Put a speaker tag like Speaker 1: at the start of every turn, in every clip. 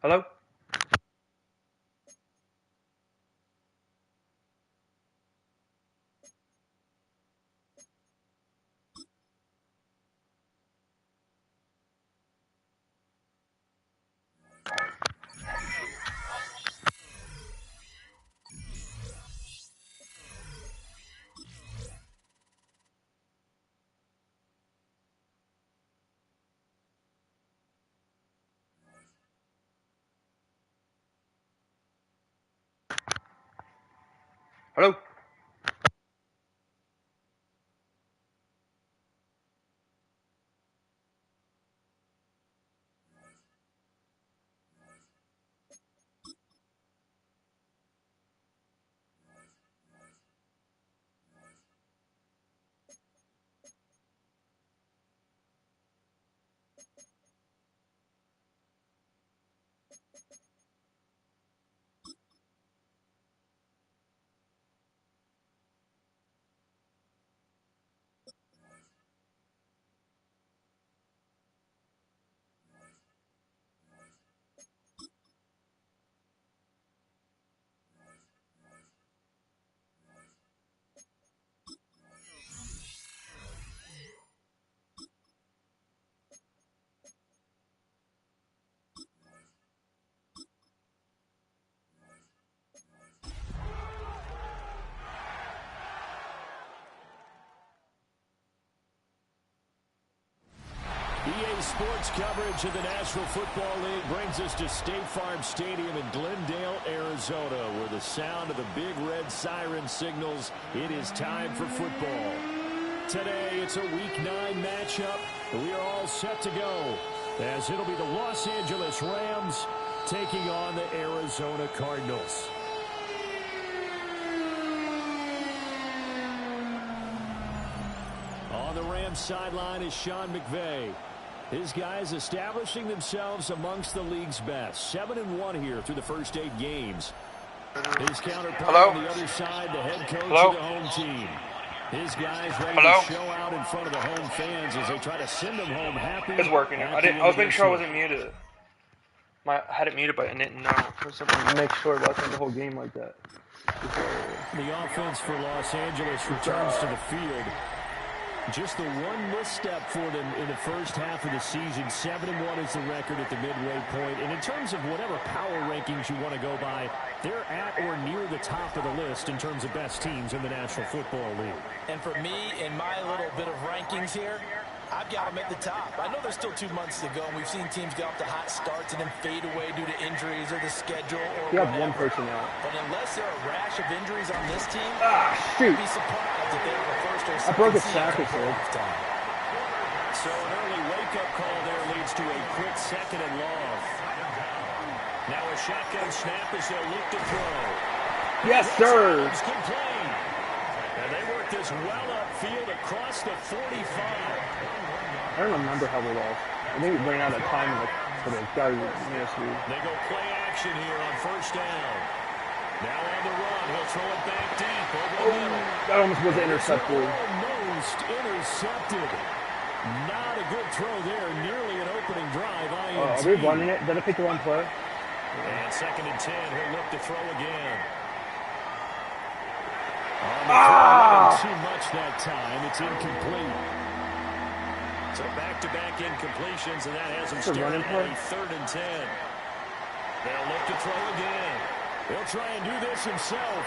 Speaker 1: Hello? Hello?
Speaker 2: EA Sports coverage of the National Football League brings us to State Farm Stadium in Glendale, Arizona, where the sound of the big red siren signals it is time for football. Today, it's a Week 9 matchup, and we are all set to go, as it'll be the Los Angeles Rams taking on the Arizona Cardinals. On the Rams sideline is Sean McVay. His guys establishing themselves amongst the league's best. 7-1 here through the first 8 games. His counterpart on the other side, the head coach of the home team. His guys ready to show out in front of the home fans as they try to send them home happy.
Speaker 1: It's working. I was making sure I wasn't muted. I had it muted, but I didn't know. For something to make sure it wasn't the whole game like that.
Speaker 2: The offense for Los Angeles returns to the field. Just the one misstep for them in the first half of the season. 7-1 is the record at the midway point. And in terms of whatever power rankings you want to go by, they're at or near the top of the list in terms of best teams in the National Football League.
Speaker 3: And for me, in my little bit of rankings here, I've got them at the top. I know there's still 2 months to go, and we've seen teams get off to hot starts and then fade away due to injuries or the schedule or
Speaker 1: You have
Speaker 3: whatever.
Speaker 1: one person out.
Speaker 3: But unless there are a rash of injuries on this team,
Speaker 1: shoot.
Speaker 3: I'd be surprised if they have a first or
Speaker 1: I
Speaker 3: second
Speaker 1: broke a
Speaker 3: seed
Speaker 1: sack or
Speaker 3: before
Speaker 1: two.
Speaker 3: halftime.
Speaker 2: So an early wake-up call there leads to a quick second and long. Now a shotgun snap as they'll look to throw.
Speaker 1: Yes, sir.
Speaker 2: Complete. And they work this well upfield across the 45.
Speaker 1: I don't remember how we lost. I think we ran out of time for the guy who missed me.
Speaker 2: They go play action here on first down. Now on the run, he'll throw it back deep over the middle.
Speaker 1: That almost was intercepted.
Speaker 2: Almost intercepted. Not a good throw there. Nearly an opening drive.
Speaker 1: Are we running it? Did I pick the wrong play?
Speaker 2: And 2nd and 10. He'll look to throw again. Too much that time. It's incomplete. So back-to-back incompletions, and that has him starting at a 3rd and 10. They'll look to throw again. He'll try and do this himself.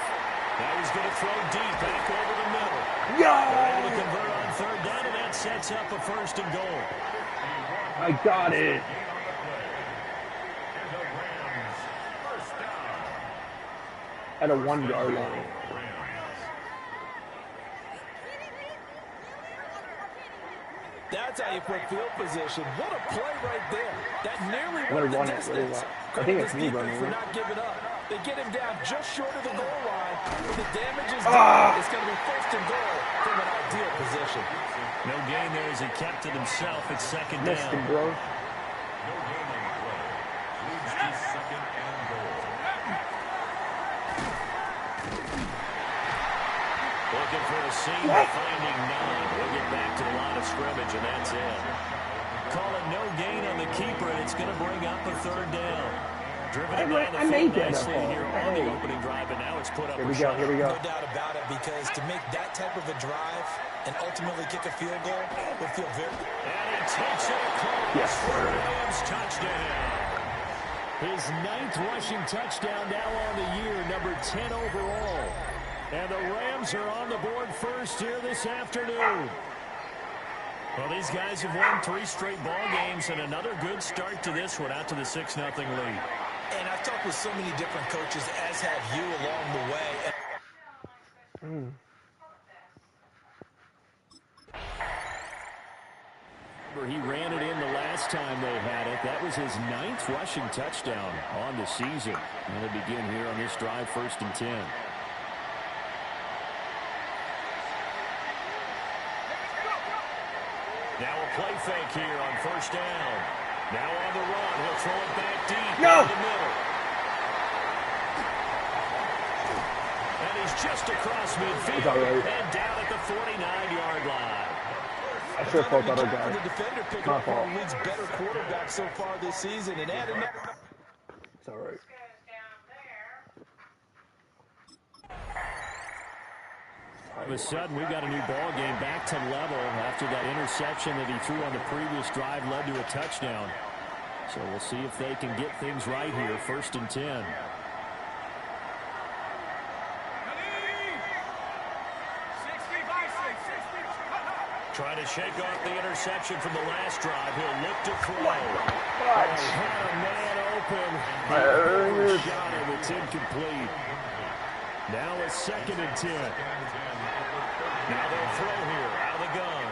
Speaker 2: Now he's going to throw deep back over the middle. They're able to convert on 3rd down, and that sets up a 1st and goal.
Speaker 1: I got it. At a 1-yard line.
Speaker 3: That's how you put field position. What a play right there. That nearly went the distance.
Speaker 1: I think it's me running
Speaker 3: for not giving up. They get him down just short of the goal line. The damage is done. It's going to be 1st and goal from an ideal position.
Speaker 2: No gain there as he kept it himself at 2nd down.
Speaker 1: Missed him, bro.
Speaker 2: Looking for a seam, finding none. We'll get back to the line of scrimmage, and that's it. Call it no gain on the keeper, and it's going to bring up a 3rd down. Driven it down the field nicely here on the opening drive, and now it's put up a shot.
Speaker 1: Here we go.
Speaker 3: No doubt about it, because to make that type of a drive and ultimately kick a field goal would feel very...
Speaker 2: And he takes it across for a Rams touchdown. His 9th rushing touchdown now on the year, number 10 overall. And the Rams are on the board first here this afternoon. Well, these guys have won 3 straight ball games, and another good start to this one, out to the 6-0 lead.
Speaker 3: And I've talked with so many different coaches, as have you, along the way.
Speaker 2: He ran it in the last time they had it. That was his 9th rushing touchdown on the season. And they begin here on this drive, 1st and 10. Now a play fake here on 1st down. Now on the run. He'll throw it back deep.
Speaker 1: No!
Speaker 2: In the middle. And he's just across midfield.
Speaker 1: Right.
Speaker 2: And down at the 49-yard line.
Speaker 1: I should have fought that other guy.
Speaker 3: The defender picked
Speaker 1: My
Speaker 3: up
Speaker 1: fault.
Speaker 3: one of the league's better quarterbacks so far this season, and added another.
Speaker 1: It's all right.
Speaker 2: All of a sudden, we've got a new ball game back to level after that interception that he threw on the previous drive led to a touchdown. So we'll see if they can get things right here, 1st and 10. Trying to shake off the interception from the last drive. He'll look to throw. Had a man open. Shot him. It's incomplete. Now it's 2nd and 10. Now they'll throw here out of the gun.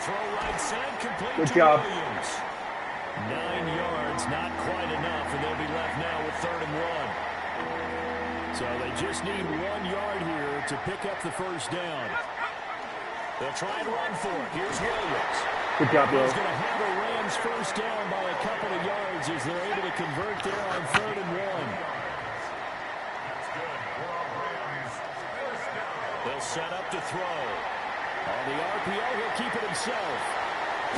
Speaker 2: Throw right side, complete
Speaker 1: Good
Speaker 2: to
Speaker 1: job.
Speaker 2: Williams. 9 yards, not quite enough, and they'll be left now with 3rd and 1. So they just need 1 yard here to pick up the 1st down. They'll try and run for it. Here's Williams.
Speaker 1: Good job, bro.
Speaker 2: He's going to have a Rams 1st down by a couple of yards as they're able to convert there on 3rd and 1. They'll set up to throw. On the RPO, he'll keep it himself.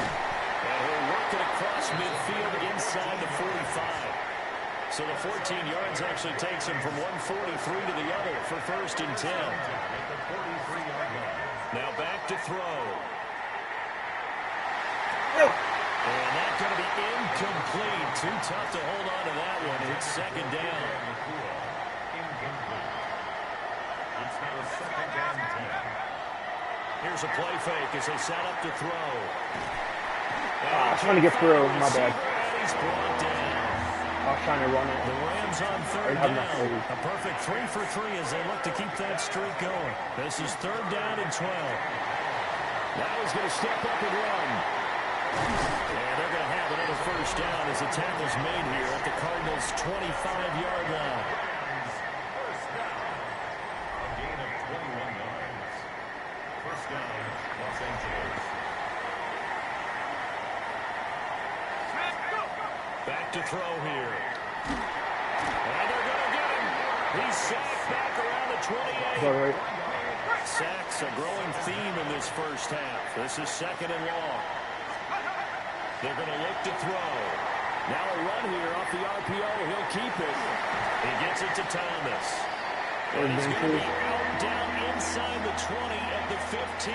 Speaker 2: And he'll work it across midfield inside the 45. So the 14 yards actually takes him from 143 to the other for 1st and 10. Now back to throw. And that's going to be incomplete. Too tough to hold on to that one. It's 2nd down. Here's a play fake as they set up to throw.
Speaker 1: I was trying to get through. My bad.
Speaker 2: He's brought down.
Speaker 1: I was trying to run it.
Speaker 2: The Rams on 3rd down. A perfect 3 for 3 as they look to keep that streak going. This is 3rd down and 12. Now he's going to step up and run. And they're going to have another 1st down as the tackle's made here at the Cardinals' 25-yard line. Back to throw here. And they're going to get him. He's sacked back around the 28.
Speaker 1: All right.
Speaker 2: Sacks a growing theme in this 1st half. This is 2nd and long. They're going to look to throw. Now a run here off the RPO. He'll keep it. He gets it to Thomas. And he's going to be out down inside the 20 at the 15.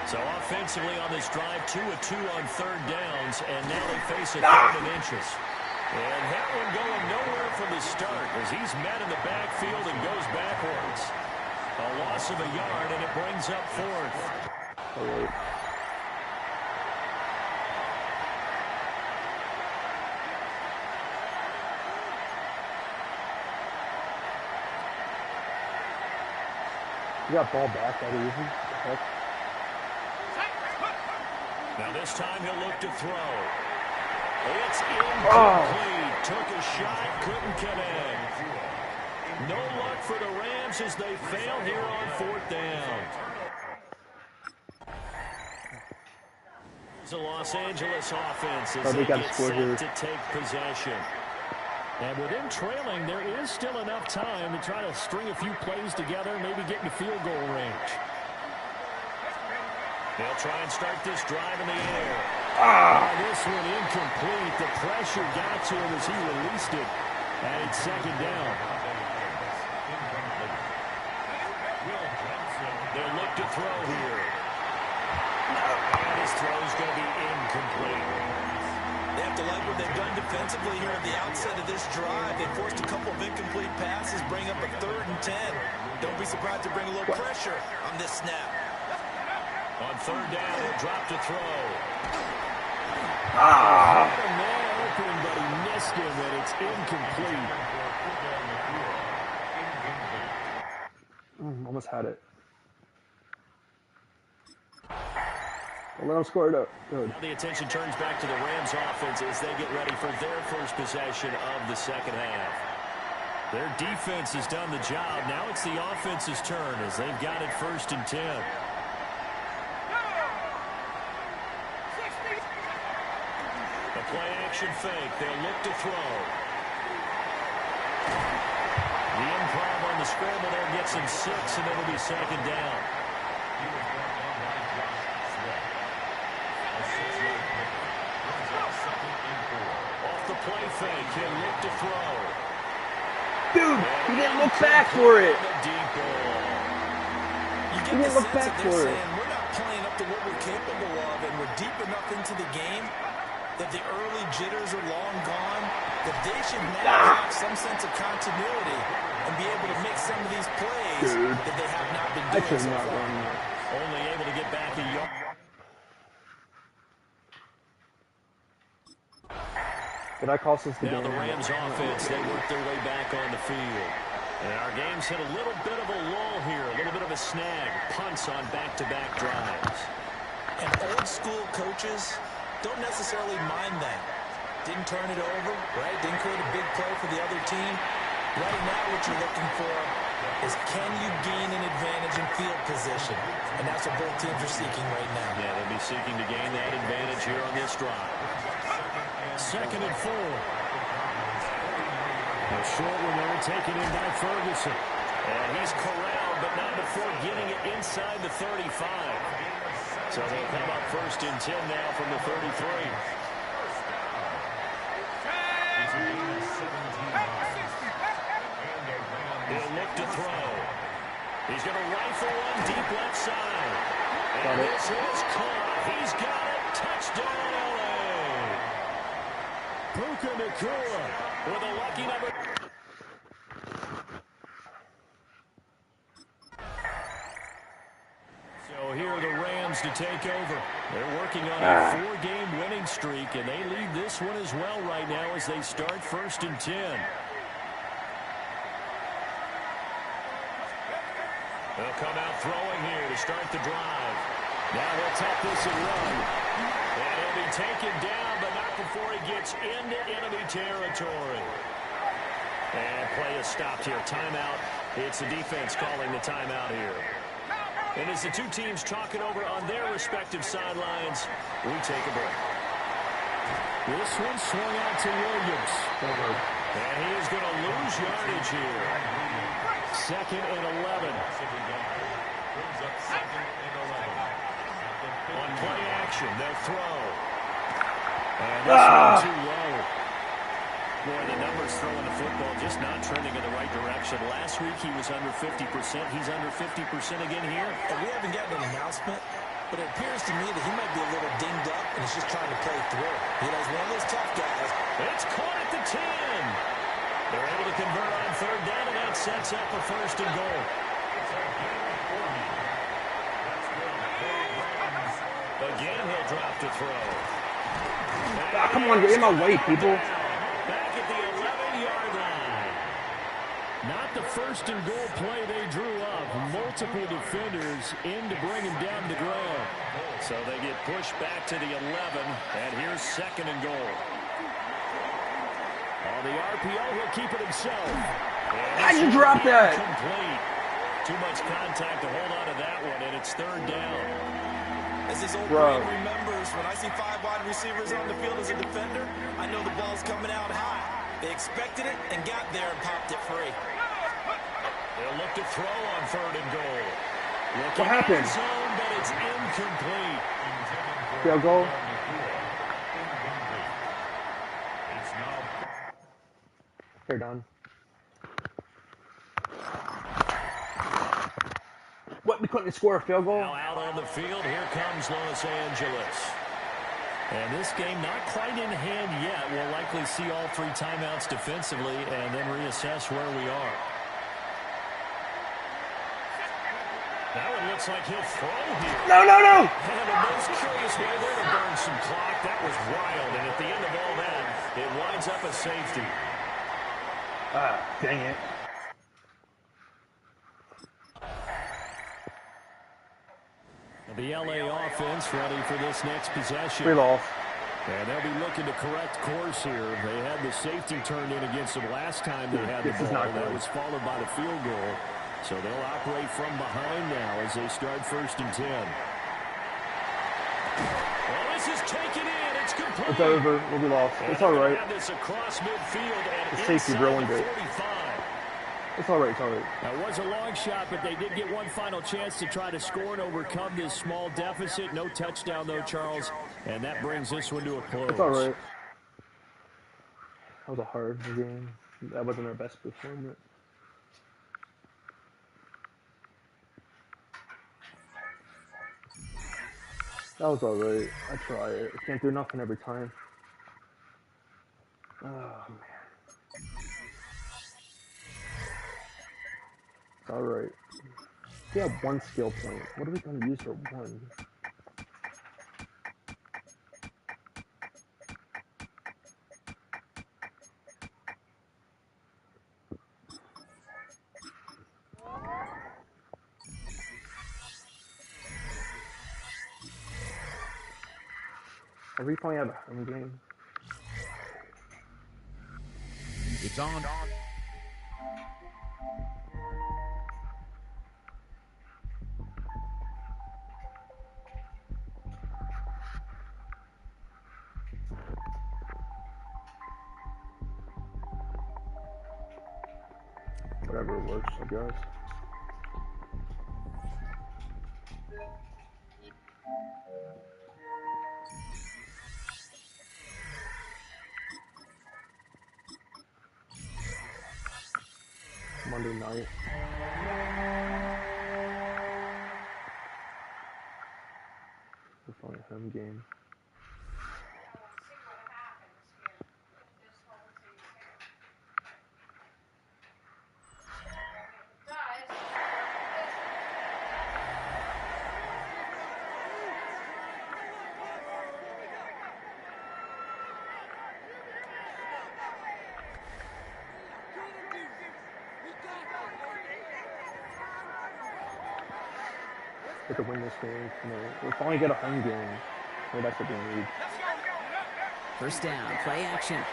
Speaker 2: So offensively on this drive, 2 of 2 on 3rd downs, and now they face a 3rd and inches. And that one going nowhere from the start as he's met in the backfield and goes backwards. A loss of a yard, and it brings up 4th.
Speaker 1: All right. You got ball back that easy. Heck.
Speaker 2: Now this time he'll look to throw. It's incomplete. Took a shot, couldn't connect. No luck for the Rams as they fail here on 4th down. Here's the Los Angeles offense as they get set to take possession. And with them trailing, there is still enough time to try to string a few plays together, maybe get into field goal range. They'll try and start this drive in the air. This one incomplete. The pressure got to him as he released it. And it's second down. They'll look to throw here. And his throw is going to be incomplete.
Speaker 3: They have to like what they've done defensively here at the outset of this drive. They forced a couple of incomplete passes, bring up a 3rd and 10. Don't be surprised to bring a little pressure on this snap.
Speaker 2: On 3rd down, he'll drop to throw.
Speaker 1: Ah!
Speaker 2: Had a man open, but he missed him, and it's incomplete.
Speaker 1: Almost had it. Let him score it up. Good.
Speaker 2: Now the attention turns back to the Rams offense as they get ready for their first possession of the second half. Their defense has done the job. Now it's the offense's turn as they've got it 1st and 10. The play action fake. They'll look to throw. The improv on the scramble there gets him 6, and it'll be second down. Off the play fake, he'll look to throw.
Speaker 1: Dude, he didn't look back for it.
Speaker 3: He didn't look back for it. We're not playing up to what we're capable of, and we're deep enough into the game that the early jitters are long gone, that they should now have some sense of continuity and be able to make some of these plays that they have not been doing so far.
Speaker 2: Only able to get back a yard.
Speaker 1: Did I cost us the game?
Speaker 2: Now the Rams offense, they work their way back on the field. And our game's hit a little bit of a lull here, a little bit of a snag. Punts on back-to-back drives.
Speaker 3: And old-school coaches don't necessarily mind that. Didn't turn it over, right? Didn't create a big play for the other team. Right now what you're looking for is can you gain an advantage in field position? And that's what both teams are seeking right now.
Speaker 2: Yeah, they'll be seeking to gain that advantage here on this drive. 2nd and 4. A short one there taken in by Ferguson. And he's corralled, but not before getting it inside the 35. So they'll come up 1st and 10 now from the 33. He'll look to throw. He's going to rifle one deep left side. And this is caught. He's got it. Touchdown, LA. Puka Nacua with a lucky number. So here are the Rams to take over. They're working on a 4-game winning streak, and they lead this one as well right now as they start 1st and 10. They'll come out throwing here to start the drive. Now they'll tap this and run. And he'll be taken down, but not before he gets into enemy territory. And play is stopped here. Timeout. It's the defense calling the timeout here. And as the two teams talk it over on their respective sidelines, we take a break. This one swung out to Williams. And he is going to lose yardage here. 2nd and 11. On play action, they'll throw. And this one too low. Boy, the numbers throwing the football just not trending in the right direction. Last week he was under 50%. He's under 50% again here.
Speaker 3: And we haven't gotten an announcement, but it appears to me that he might be a little dinged up and he's just trying to play through. You know, he's one of those tough guys.
Speaker 2: It's caught at the 10. They're able to convert on 3rd down, and that sets up a 1st and goal. Again, he'll drop to throw.
Speaker 1: Come on, get in my way, people.
Speaker 2: Back at the 11-yard line. Not the 1st and goal play they drew up. Multiple defenders in to bring him down to the ground. So they get pushed back to the 11, and here's 2nd and goal. On the RPO, he'll keep it himself.
Speaker 1: How'd you drop that?
Speaker 2: Complete. Too much contact to hold on to that one, and it's 3rd down.
Speaker 3: As this old brain remembers, when I see 5 wide receivers on the field as a defender, I know the ball's coming out high. They expected it and got there and popped it free.
Speaker 2: They'll look to throw on 3rd and goal.
Speaker 1: What happened?
Speaker 2: Zone, but it's incomplete.
Speaker 1: Field goal. They're done. What, we couldn't score a field goal?
Speaker 2: Now out on the field, here comes Los Angeles. And this game not quite in hand yet. We'll likely see all 3 timeouts defensively and then reassess where we are. Now it looks like he'll throw here.
Speaker 1: No, no, no!
Speaker 2: And the most curious way there to burn some clock. That was wild. And at the end of all that, it winds up a safety.
Speaker 1: Ah, dang it.
Speaker 2: The LA offense ready for this next possession.
Speaker 1: We lost.
Speaker 2: And they'll be looking to correct course here. They had the safety turned in against them last time they had the ball. That was followed by the field goal. So they'll operate from behind now as they start 1st and 10. Well, this is taken in. It's complete.
Speaker 1: It's over. We'll be lost. It's all right.
Speaker 2: This across midfield and
Speaker 1: the safety ruined it.
Speaker 2: 45.
Speaker 1: It's all right. It's all right.
Speaker 2: That was a long shot, but they did get one final chance to try to score and overcome this small deficit. No touchdown, though, Charles. And that brings this one to a close.
Speaker 1: It's all right. That was a hard game. That wasn't our best performance. That was all right. I try it. I can't do nothing every time. Oh, man. It's all right. We have 1 skill point. What are we going to use for 1? Every point I have a home game.
Speaker 4: It's on.
Speaker 1: Whatever works, I guess. Monday night. We're playing a home game. To win this game, we'll finally get a home game. So that's what we need.
Speaker 5: 1st down, play action. And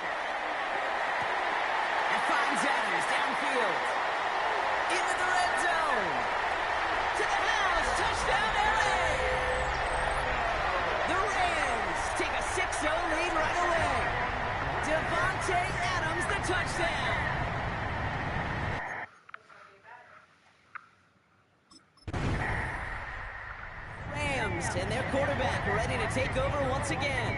Speaker 5: finds Adams downfield. Into the red zone. To the house, touchdown LA. The Rams take a 6-0 lead right away. Devontae Adams, the touchdown. And their quarterback ready to take over once again.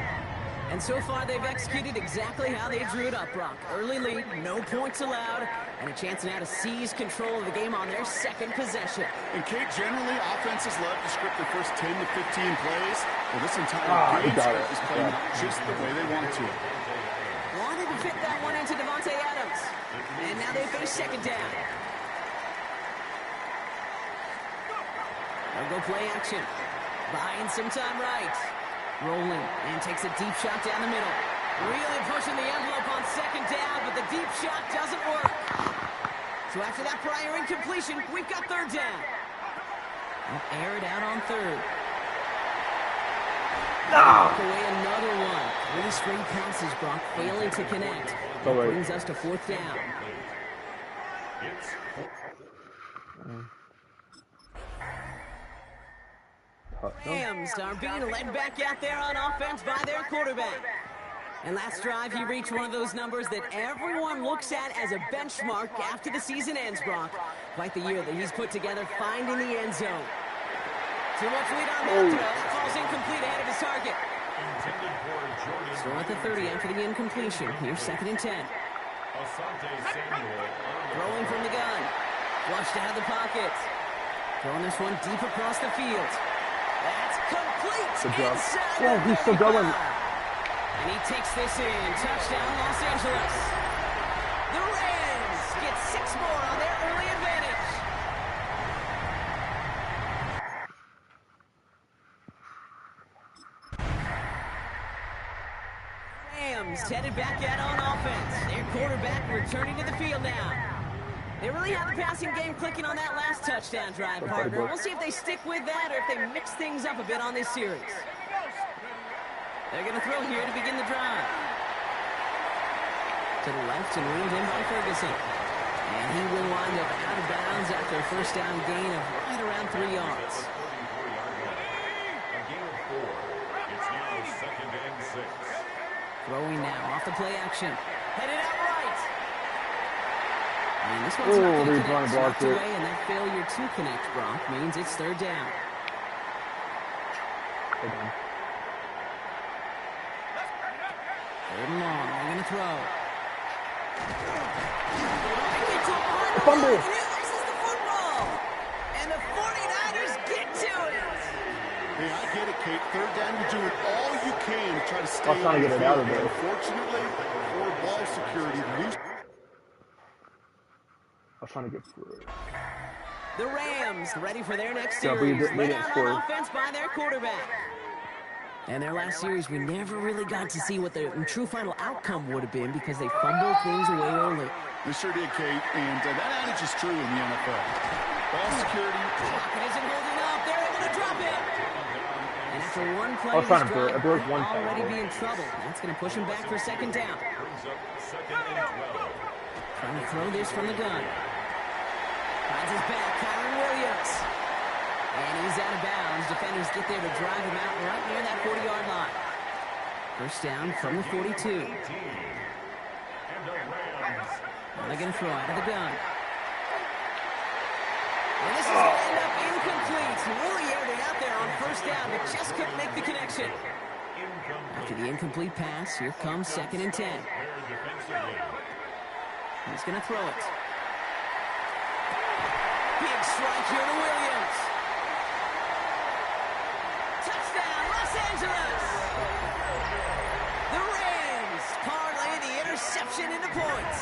Speaker 5: And so far, they've executed exactly how they drew it up, Brock. Early lead, no points allowed, and a chance now to seize control of the game on their 2nd possession.
Speaker 6: And Kate, generally, offenses love to script their first 10 to 15 plays. Well, this entire game script is playing just the way they want to.
Speaker 5: Wanted to fit that one into Devontae Adams. And now they face 2nd down. They'll go play action. Buying some time right. Rolling and takes a deep shot down the middle. Really pushing the envelope on 2nd down, but the deep shot doesn't work. So after that prior incompletion, we've got 3rd down. They'll air it out on 3rd. Knock away another one. 3 straight passes, Brock, failing to connect. That brings us to 4th down. Rams are being led back out there on offense by their quarterback. And last drive, he reached one of those numbers that everyone looks at as a benchmark after the season ends, Brock. Quite the year that he's put together, finding the end zone. Too much lead on that throw. That falls incomplete ahead of his target. Still at the 30 after the incompletion. Here's 2nd and 10. Throwing from the gun. Flushed out of the pocket. Throwing this one deep across the field. That's complete.
Speaker 1: Good job.
Speaker 5: Inside
Speaker 1: Yeah, he's still going.
Speaker 5: And he takes this in. Touchdown, Los Angeles. The Rams get 6 more on their early advantage. Rams headed back out on offense. Their quarterback returning to the field now. They really have the passing game clicking on that last touchdown drive, partner. We'll see if they stick with that or if they mix things up a bit on this series. They're going to throw here to begin the drive. To the left and reeled in by Ferguson. And he will wind up out of bounds after a first down gain of right around 3 yards.
Speaker 2: A gain of 4. It's now 2nd and 6.
Speaker 5: Throwing now off the play action. Headed out right. And this one's not going to connect. Knocked away, and that failure to connect, Brock, means it's 3rd down. Third and long. They're going to throw.
Speaker 1: Fumble.
Speaker 5: And he loses the football. And the 49ers get to it.
Speaker 6: Hey, I get it, Kate. 3rd down, you're doing all you can to try to stay
Speaker 1: I'm trying to get it out of there.
Speaker 6: Unfortunately, poor ball security.
Speaker 1: I was trying to get through it.
Speaker 5: The Rams ready for their next
Speaker 1: Yeah,
Speaker 5: series.
Speaker 1: we didn't
Speaker 5: Led out
Speaker 1: score.
Speaker 5: on offense by their quarterback. And their last series, we never really got to see what the true final outcome would have been because they fumbled things away early.
Speaker 6: They sure did, Kate, and that adage is true in the NFL. Ball security.
Speaker 5: Pocket isn't holding up. They're able to drop it. And after one play,
Speaker 1: I was trying to
Speaker 5: this drive
Speaker 1: broke
Speaker 5: might
Speaker 1: one time.
Speaker 5: already be in trouble. That's going to push him back for 2nd down.
Speaker 2: Brings up 2nd and 12.
Speaker 5: Trying to throw this from the gun. Finds his back, Kyron Williams. And he's out of bounds. Defenders get there to drive him out right near that 40-yard line. First down from the 42.
Speaker 2: And the Rams.
Speaker 5: Now they're going to throw out of the gun. And this is going to end up incomplete. Really aired it out there on 1st down, but just couldn't make the connection. After the incomplete pass, here comes 2nd and 10. He's going to throw it. Big strike here to Williams. Touchdown, Los Angeles! The Rams parlay the interception into points.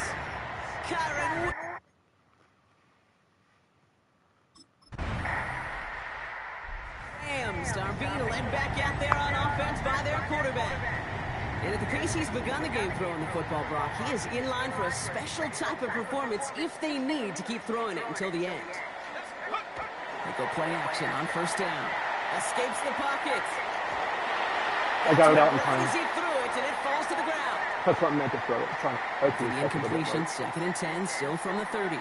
Speaker 5: Kyron Rams are being led back out there on offense by their quarterback. And at the pace he's begun the game throwing the football, Brock, he is in line for a special type of performance if they need to keep throwing it until the end. They go play action on 1st down. Escapes the pocket.
Speaker 1: I got it out in time.
Speaker 5: He threw it, and it falls to the ground.
Speaker 1: That's what I meant to throw it.
Speaker 5: The incompletion, 2nd and 10, still from the 30.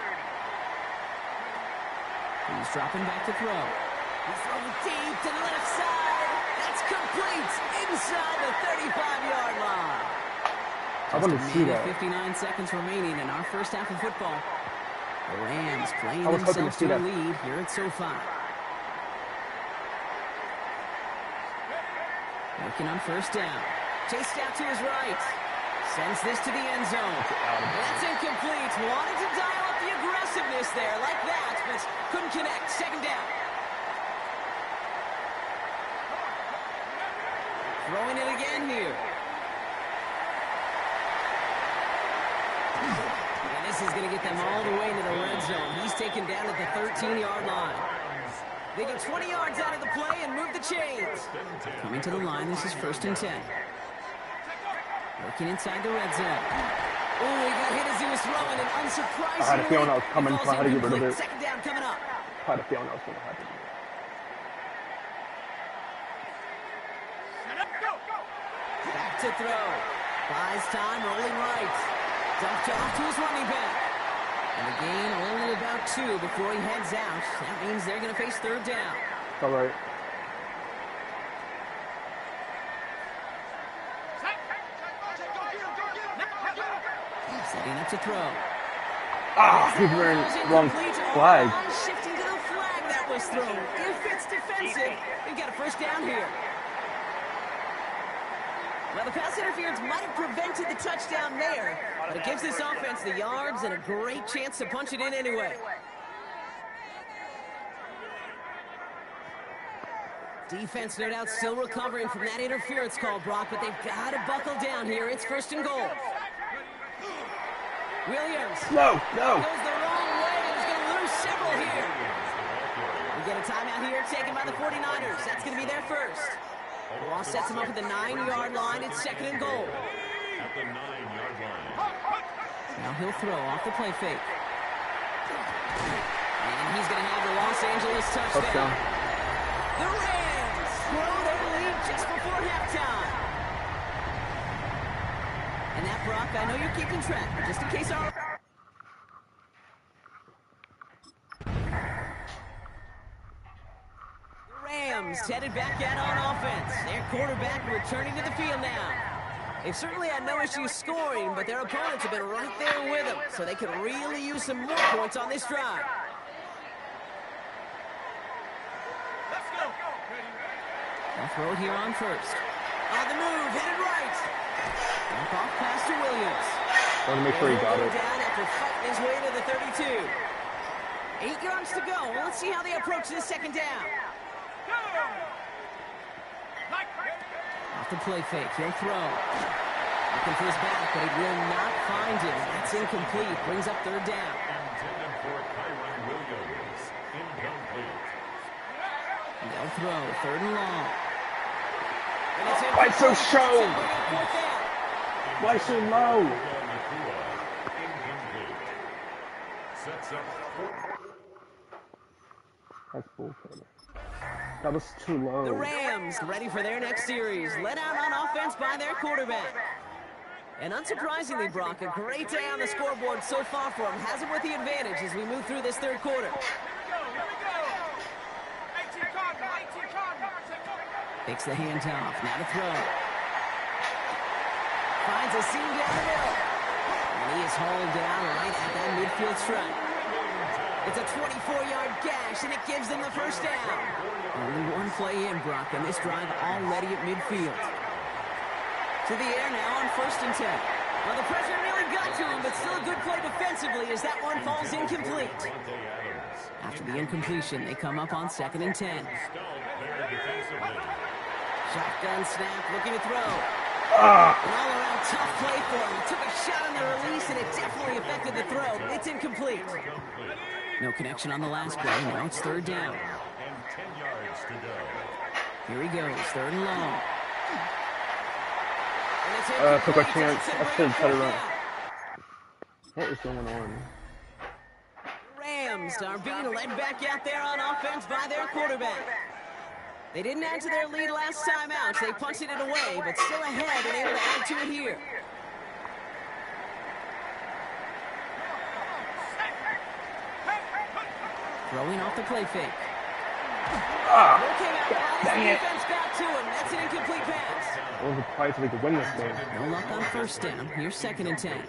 Speaker 5: He's dropping back to throw. He's throwing deep to the left side. That's complete inside the 35-yard line.
Speaker 1: I want to see that.
Speaker 5: 59 seconds remaining in our first half of football. The Rams playing
Speaker 1: I was hoping to
Speaker 5: themselves
Speaker 1: see
Speaker 5: to a
Speaker 1: that.
Speaker 5: lead here at SoFi. Working on 1st down. Chased out to his right. Sends this to the end zone. That's incomplete. Wanted to dial up the aggressiveness there like that, but couldn't connect. 2nd down. Throwing it again here. And this is going to get them all the way into the red zone. He's taken down at the 13-yard line. They get 20 yards out of the play and move the chains. Coming to the line, this is 1st and 10. Working inside the red zone. Oh, he got hit as he was throwing, and unsurprisingly,
Speaker 1: I had a feeling I was coming, so I had to get rid of it.
Speaker 5: 2nd down coming up.
Speaker 1: I had a feeling that was going to happen.
Speaker 5: Back to throw. Buys time, rolling right. Dumped off to his running back. And a gain only about 2 before he heads out. That means they're going to face 3rd down.
Speaker 1: All right.
Speaker 5: Setting up to throw.
Speaker 1: Ah, he's wearing wrong flag.
Speaker 5: Shifting to the flag that was thrown. If it's defensive, they've got a first down here. Well, the pass interference might have prevented the touchdown there, but it gives this offense the yards and a great chance to punch it in anyway. Defense, no doubt, still recovering from that interference call, Brock, but they've got to buckle down here. It's first and goal. Williams.
Speaker 1: No.
Speaker 5: Goes the wrong way and is going to lose several here. We get a timeout here taken by the 49ers. That's going to be their first. Ross sets him up at the 9-yard line. It's second and goal.
Speaker 2: At the 9-yard line.
Speaker 5: Now he'll throw off the play fake. And he's going to have the Los Angeles touchdown. The Rams grow their lead just before halftime. And that, Brock, I know you're keeping track, but just in case our... Rams headed back out on offense. Their quarterback returning to the field now. They've certainly had no issues scoring, but their opponents have been right there with them, so they could really use some more points on this drive. They'll throw it here on first. On the move, headed right. Back off pass to Williams.
Speaker 1: Want to make sure he got it.
Speaker 5: Down after fighting his way to the 32. 8 yards to go. Well, let's see how they approach this second down. Off the play fake, he'll throw. Looking for his back, but he will not find him. That's incomplete. Brings up third down.
Speaker 2: Intended for Kyron Williams. Incomplete.
Speaker 5: They'll throw, third and long. And it's
Speaker 1: Why so show? Why so low?
Speaker 2: Incomplete. Sets up
Speaker 1: That's bullshit. That was too low.
Speaker 5: The Rams ready for their next series. Let out on offense by their quarterback. And unsurprisingly, Brock, a great day on the scoreboard so far for him. Has him with the advantage as we move through this third quarter. Takes the handoff. Now to throw. Finds a seam down the middle. And he is hauled down right at that midfield stripe. It's a 24-yard gash, and it gives them the first down. Only one play in, Brock, and this drive already at midfield. To the air now on 1st and 10. Well, the pressure really got to him, but still a good play defensively as that one falls incomplete. After the incompletion, they come up on 2nd and 10. Shotgun snap, looking to throw. An all-around tough play for him. He took a shot on the release, and it definitely affected the throw. It's incomplete. No connection on the last play. Now it's third down.
Speaker 2: and 10 yards to go.
Speaker 5: Here he goes, third and long.
Speaker 1: Took a chance. I should cut it run. What is going on?
Speaker 5: Rams are being led back out there on offense by their quarterback. They didn't add to their lead last time out. They punted it away, but still ahead and able to add to it here. Throwing off the play fake.
Speaker 1: Dang it.
Speaker 5: Defense got to him. That's an incomplete pass.
Speaker 1: I was surprised we could win this game.
Speaker 5: No luck on first down. Here's 2nd and 10.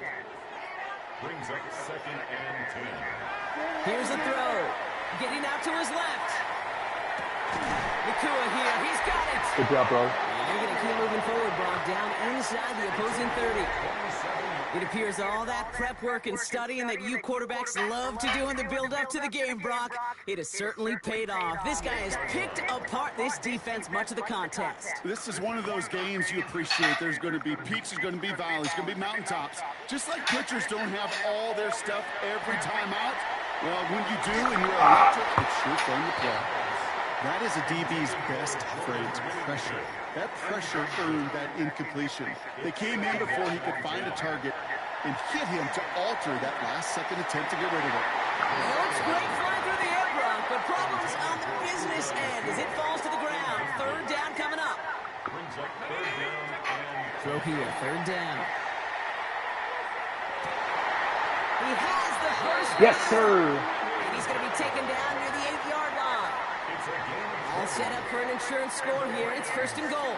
Speaker 2: Brings up 2nd and 10.
Speaker 5: Here's a throw. Getting out to his left. Nakua here. He's got it.
Speaker 1: Good job, bro.
Speaker 5: They're going to keep moving forward, Brock, down inside the opposing 30. It appears all that prep work and studying that you quarterbacks love to do in the build-up to the game, Brock, it has certainly paid off. This guy has picked apart this defense much of the contest.
Speaker 6: This is one of those games you appreciate. There's going to be peaks, there's going to be valleys, there's going to be mountaintops. Just like pitchers don't have all their stuff every time out, well, when you do and you're electric, it's sure fun to play. That is a DB's best phrase, pressure. That pressure earned that incompletion. They came in before he could find a target and hit him to alter that last-second attempt to get rid of it.
Speaker 5: Looks great flying through the air, Brock, but problems on the business end as it falls to the ground. Third down coming up.
Speaker 2: Brings up 3rd down and
Speaker 5: Throw here, 3rd down. He has the first
Speaker 1: Yes,
Speaker 5: down.
Speaker 1: sir.
Speaker 5: And he's going to be taken down near the 8-yard line.
Speaker 2: it's a game.
Speaker 5: All set up for an insurance score here. It's 1st and goal.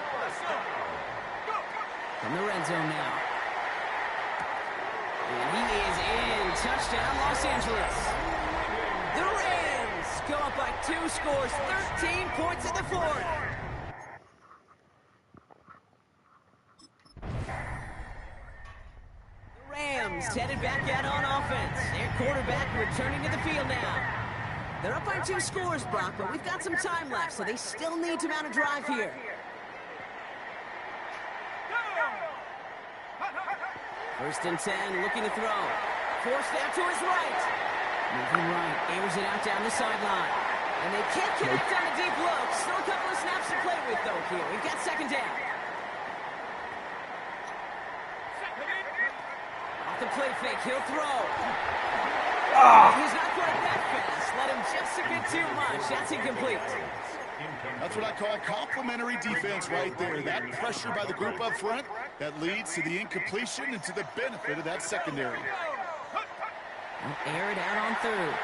Speaker 5: From the red zone now. And he is in. Touchdown, Los Angeles. The Rams go up by 2 scores, 13 points in the fourth. The Rams headed back out on offense. Their quarterback returning to the field now. They're up by 2 scores, Brock, but we've got some time left, so they still need to mount a drive here. First and 10, looking to throw. Forced out to his right. Moving right, airs it out down the sideline. And they can't connect on the deep look. Still a couple of snaps to play with, though, here. We've got second down. Off the play fake, he'll throw. He's not quite that fast. Let him just a bit too much. That's incomplete.
Speaker 6: That's what I call complimentary defense right there. That pressure by the group up front that leads to the incompletion and to the benefit of that secondary.
Speaker 5: They'll air it out on third.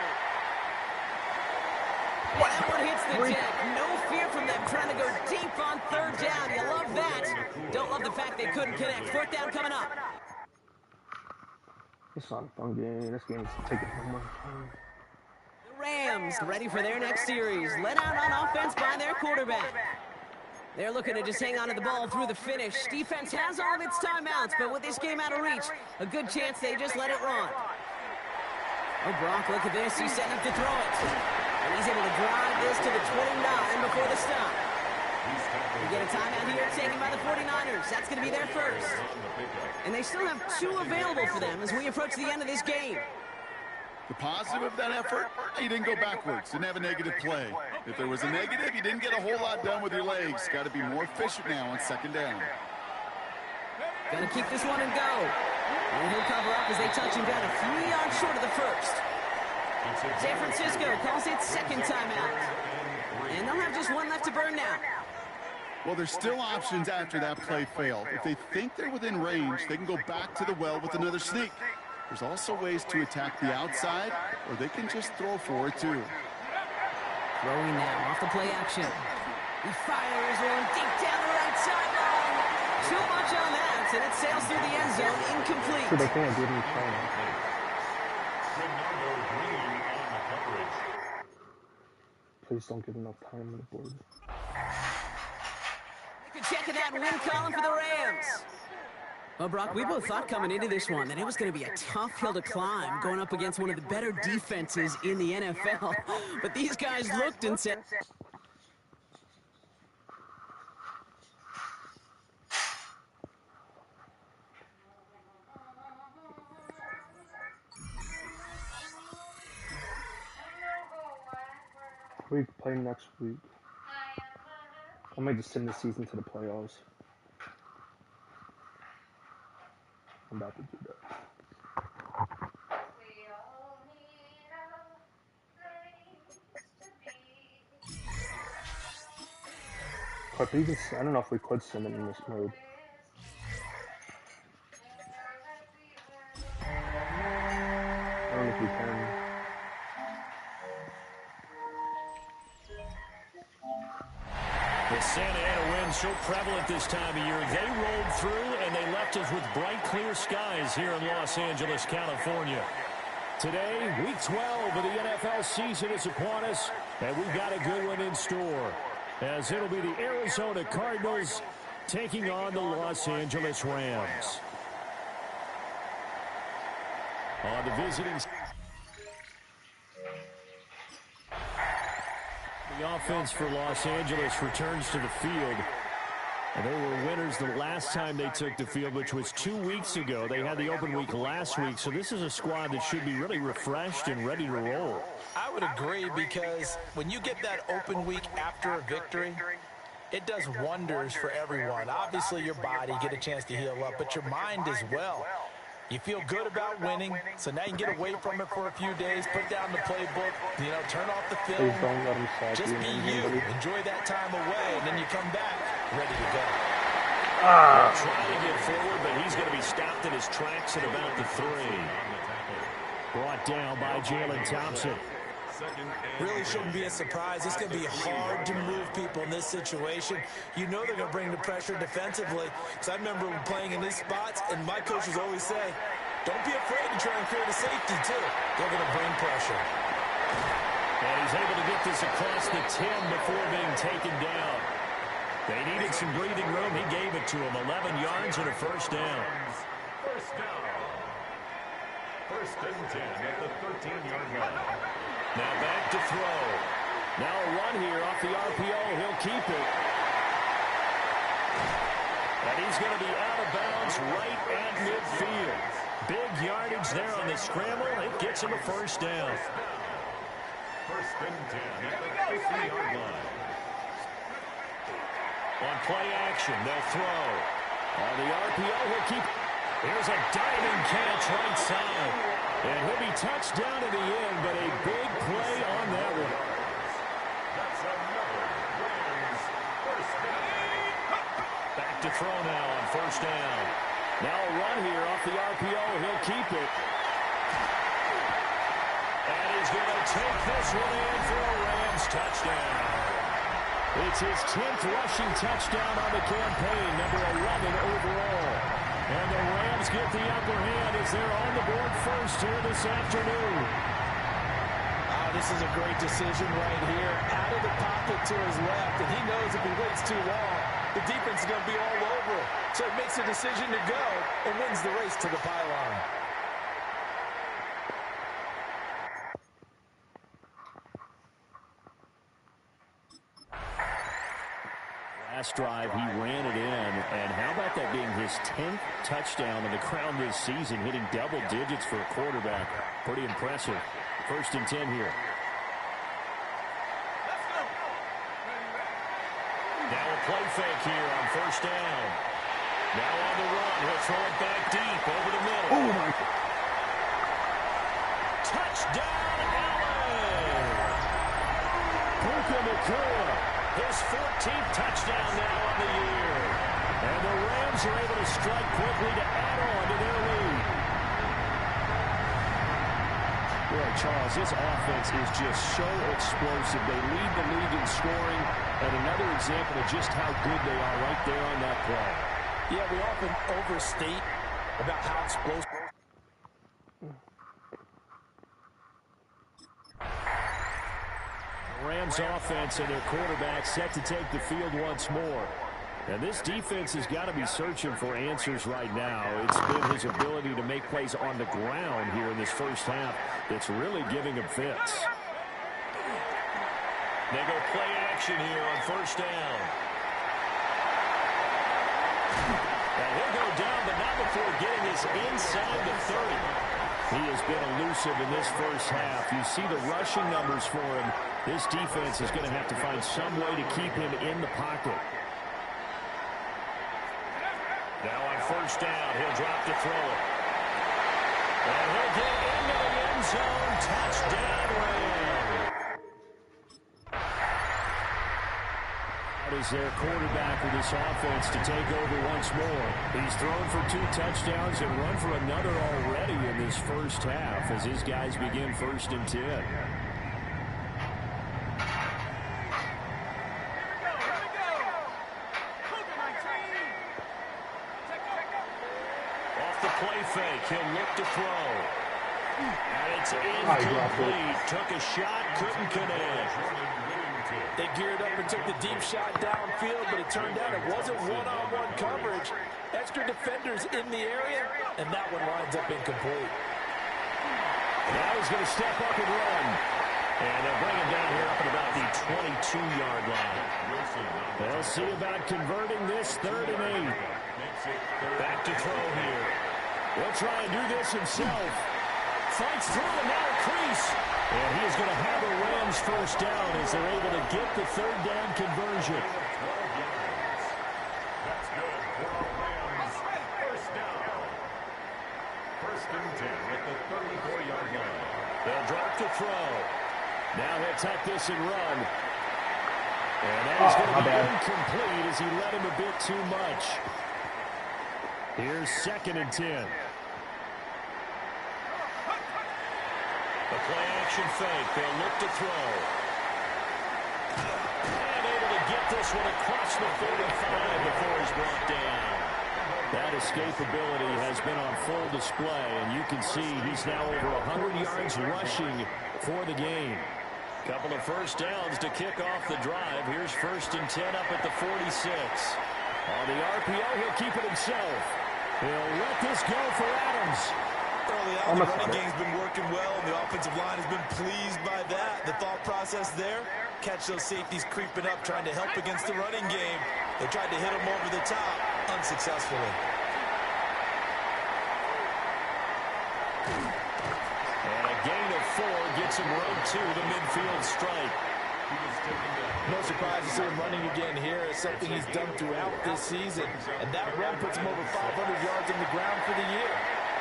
Speaker 5: That one hits the deck. No fear from them trying to go deep on third down. You love that. Don't love the fact they couldn't connect. Fourth down coming up.
Speaker 1: It's not a fun game. This game is taking so much time.
Speaker 5: Rams ready for their next series. Let out on offense by their quarterback. They're looking to just hang on to the ball through the finish. Defense has all of its timeouts, but with this game out of reach, a good chance they just let it run. Oh, Brock, look at this. He's setting up to throw it. And he's able to drive this to the 29 before the stop. We get a timeout here taken by the 49ers. That's going to be their first. And they still have 2 available for them as we approach the end of this game.
Speaker 6: The positive of that effort, he didn't go backwards, didn't have a negative play. If there was a negative, you didn't get a whole lot done with your legs. Got to be more efficient now on second down.
Speaker 5: Got to keep this one and go. And he'll cover up as they touch him down a few yards short of the first. San Francisco calls it second timeout. And they'll have just one left to burn now.
Speaker 6: Well, there's still options after that play failed. If they think they're within range, they can go back to the well with another sneak. There's also ways to attack the outside, or they can just throw for it too.
Speaker 5: Throwing now off the play action. He fires one deep down the right sideline. Too much on that, and it sails through the end zone, incomplete.
Speaker 1: So they can't do it trying. Please don't give enough time on the board.
Speaker 5: You can check in that win column for the Rams. Well, Brock, we both thought coming into this one that it was going to be a tough hill to climb going up against one of the better defenses in the NFL. But these guys looked and said...
Speaker 1: We play next week. I might just send the season to the playoffs. I'm about to do that. I don't know if we could send it in this mode. I don't know if we can.
Speaker 2: The Santa Ana wind so prevalent this time of year. They rolled through and they left us with bright, clear skies here in Los Angeles, California. Today, week 12 of the NFL season is upon us, and we've got a good one in store, as it'll be the Arizona Cardinals taking on the Los Angeles Rams. On the visiting... The offense for Los Angeles returns to the field. And they were winners the last time they took the field, which was 2 weeks ago. They had the open week last week, so this is a squad that should be really refreshed and ready to roll.
Speaker 3: I would agree, because when you get that open week after a victory, it does wonders for everyone. Obviously, your body, get a chance to heal up, but your mind as well. You feel good about winning, so now you can get away from it for a few days, put down the playbook, turn off the film, just be you, enjoy that time away, and then you come back ready to go.
Speaker 2: Trying to get forward, but he's going to be stopped in his tracks at about the 3. Brought down by Jalen Thompson.
Speaker 3: Really shouldn't be a surprise. It's going to be hard to move people in this situation. You know they're going to bring the pressure defensively. Because I remember playing in these spots, and my coaches always say, don't be afraid to try and create a safety, too. They're going to bring pressure.
Speaker 2: And he's able to get this across the 10 before being taken down. They needed some breathing room. He gave it to him. 11 yards and a first down.
Speaker 7: First down. First and 10 at the 13-yard line.
Speaker 2: Now back to throw. Now a run here off the RPO. He'll keep it. And he's going to be out of bounds right at midfield. Big yardage there on the scramble. It gets him a first down.
Speaker 7: First and 10 at the 50-yard line.
Speaker 2: On play action, they'll throw. On the RPO, he'll keep. Here's a diving catch right side. And he'll be touched down in the end, but a big play on that one.
Speaker 7: That's another Rams first down.
Speaker 2: Back to throw now on first down. Now a run here off the RPO. He'll keep it. And he's going to take this one in for a Rams touchdown. It's his 10th rushing touchdown on the campaign, number 11 overall. And the Rams get the upper hand as they're on the board first here this afternoon.
Speaker 3: This is a great decision right here. Out of the pocket to his left, and he knows if he waits too long, the defense is going to be all over him. So he makes a decision to go and wins the race to the pylon.
Speaker 2: Last drive, he ran it in, and how about that being his 10th touchdown on the ground this season, hitting double digits for a quarterback. Pretty impressive. First and 10 here. Now a play fake here on first down. Now on the run, he'll throw it back deep over the middle.
Speaker 6: Oh, my.
Speaker 2: Touchdown, Allen! Puka Nacua, his 14th touchdown now on the year. And the Rams are able to strike quickly to add on to their lead. Boy, Charles, this offense is just so explosive. They lead the league in scoring, and another example of just how good they are right there on that play.
Speaker 3: Yeah, we often overstate about how explosive.
Speaker 2: Rams offense and their quarterback set to take the field once more. And this defense has got to be searching for answers right now. It's been his ability to make plays on the ground here in this first half that's really giving him fits. They go play action here on first down. Now he'll go down, but not before getting his inside the 30. He has been elusive in this first half. You see the rushing numbers for him. This defense is going to have to find some way to keep him in the pocket. Now on first down, he'll drop to throw it. And he'll get into the end zone. Touchdown, Rams. That is their quarterback with this offense to take over once more. He's thrown for 2 touchdowns and run for another already in this first half as his guys begin first and 10. Play fake. He'll look to throw. And it's incomplete. Took a shot, couldn't connect.
Speaker 3: They geared up and took the deep shot downfield, but it turned out it wasn't one-on-one coverage. Extra defenders in the area, and that one winds up incomplete.
Speaker 2: Now he's going to step up and run. And they'll bring him down here up at about the 22-yard line. They'll see about converting this 3rd and 8. Back to throw here. He'll try and do this himself. Fights through and now a crease. And he is going to have a Rams first down as they're able to get the 3rd down conversion.
Speaker 7: That's good for a Rams first down. First and 10 at the 34-yard line.
Speaker 2: They'll drop to throw. Now he'll tuck this and run. And that is going to be incomplete as he led him a bit too much. Here's 2nd and 10. The play action fake. They'll look to throw. And able to get this one across the 45 before he's brought down. That escapability has been on full display, and you can see he's now over 100 yards rushing for the game. Couple of first downs to kick off the drive. Here's 1st and 10 up at the 46. On the RPO, he'll keep it himself. He'll let this go for Adams.
Speaker 3: Early on, the running game's been working well, and the offensive line has been pleased by that. The thought process there, catch those safeties creeping up, trying to help against the running game. They tried to hit them over the top, unsuccessfully.
Speaker 2: And a gain of 4 gets him right to the midfield stripe.
Speaker 3: No surprise to see him running again here. It's something he's done throughout this season. And that run puts him over 500 yards on the ground for the year.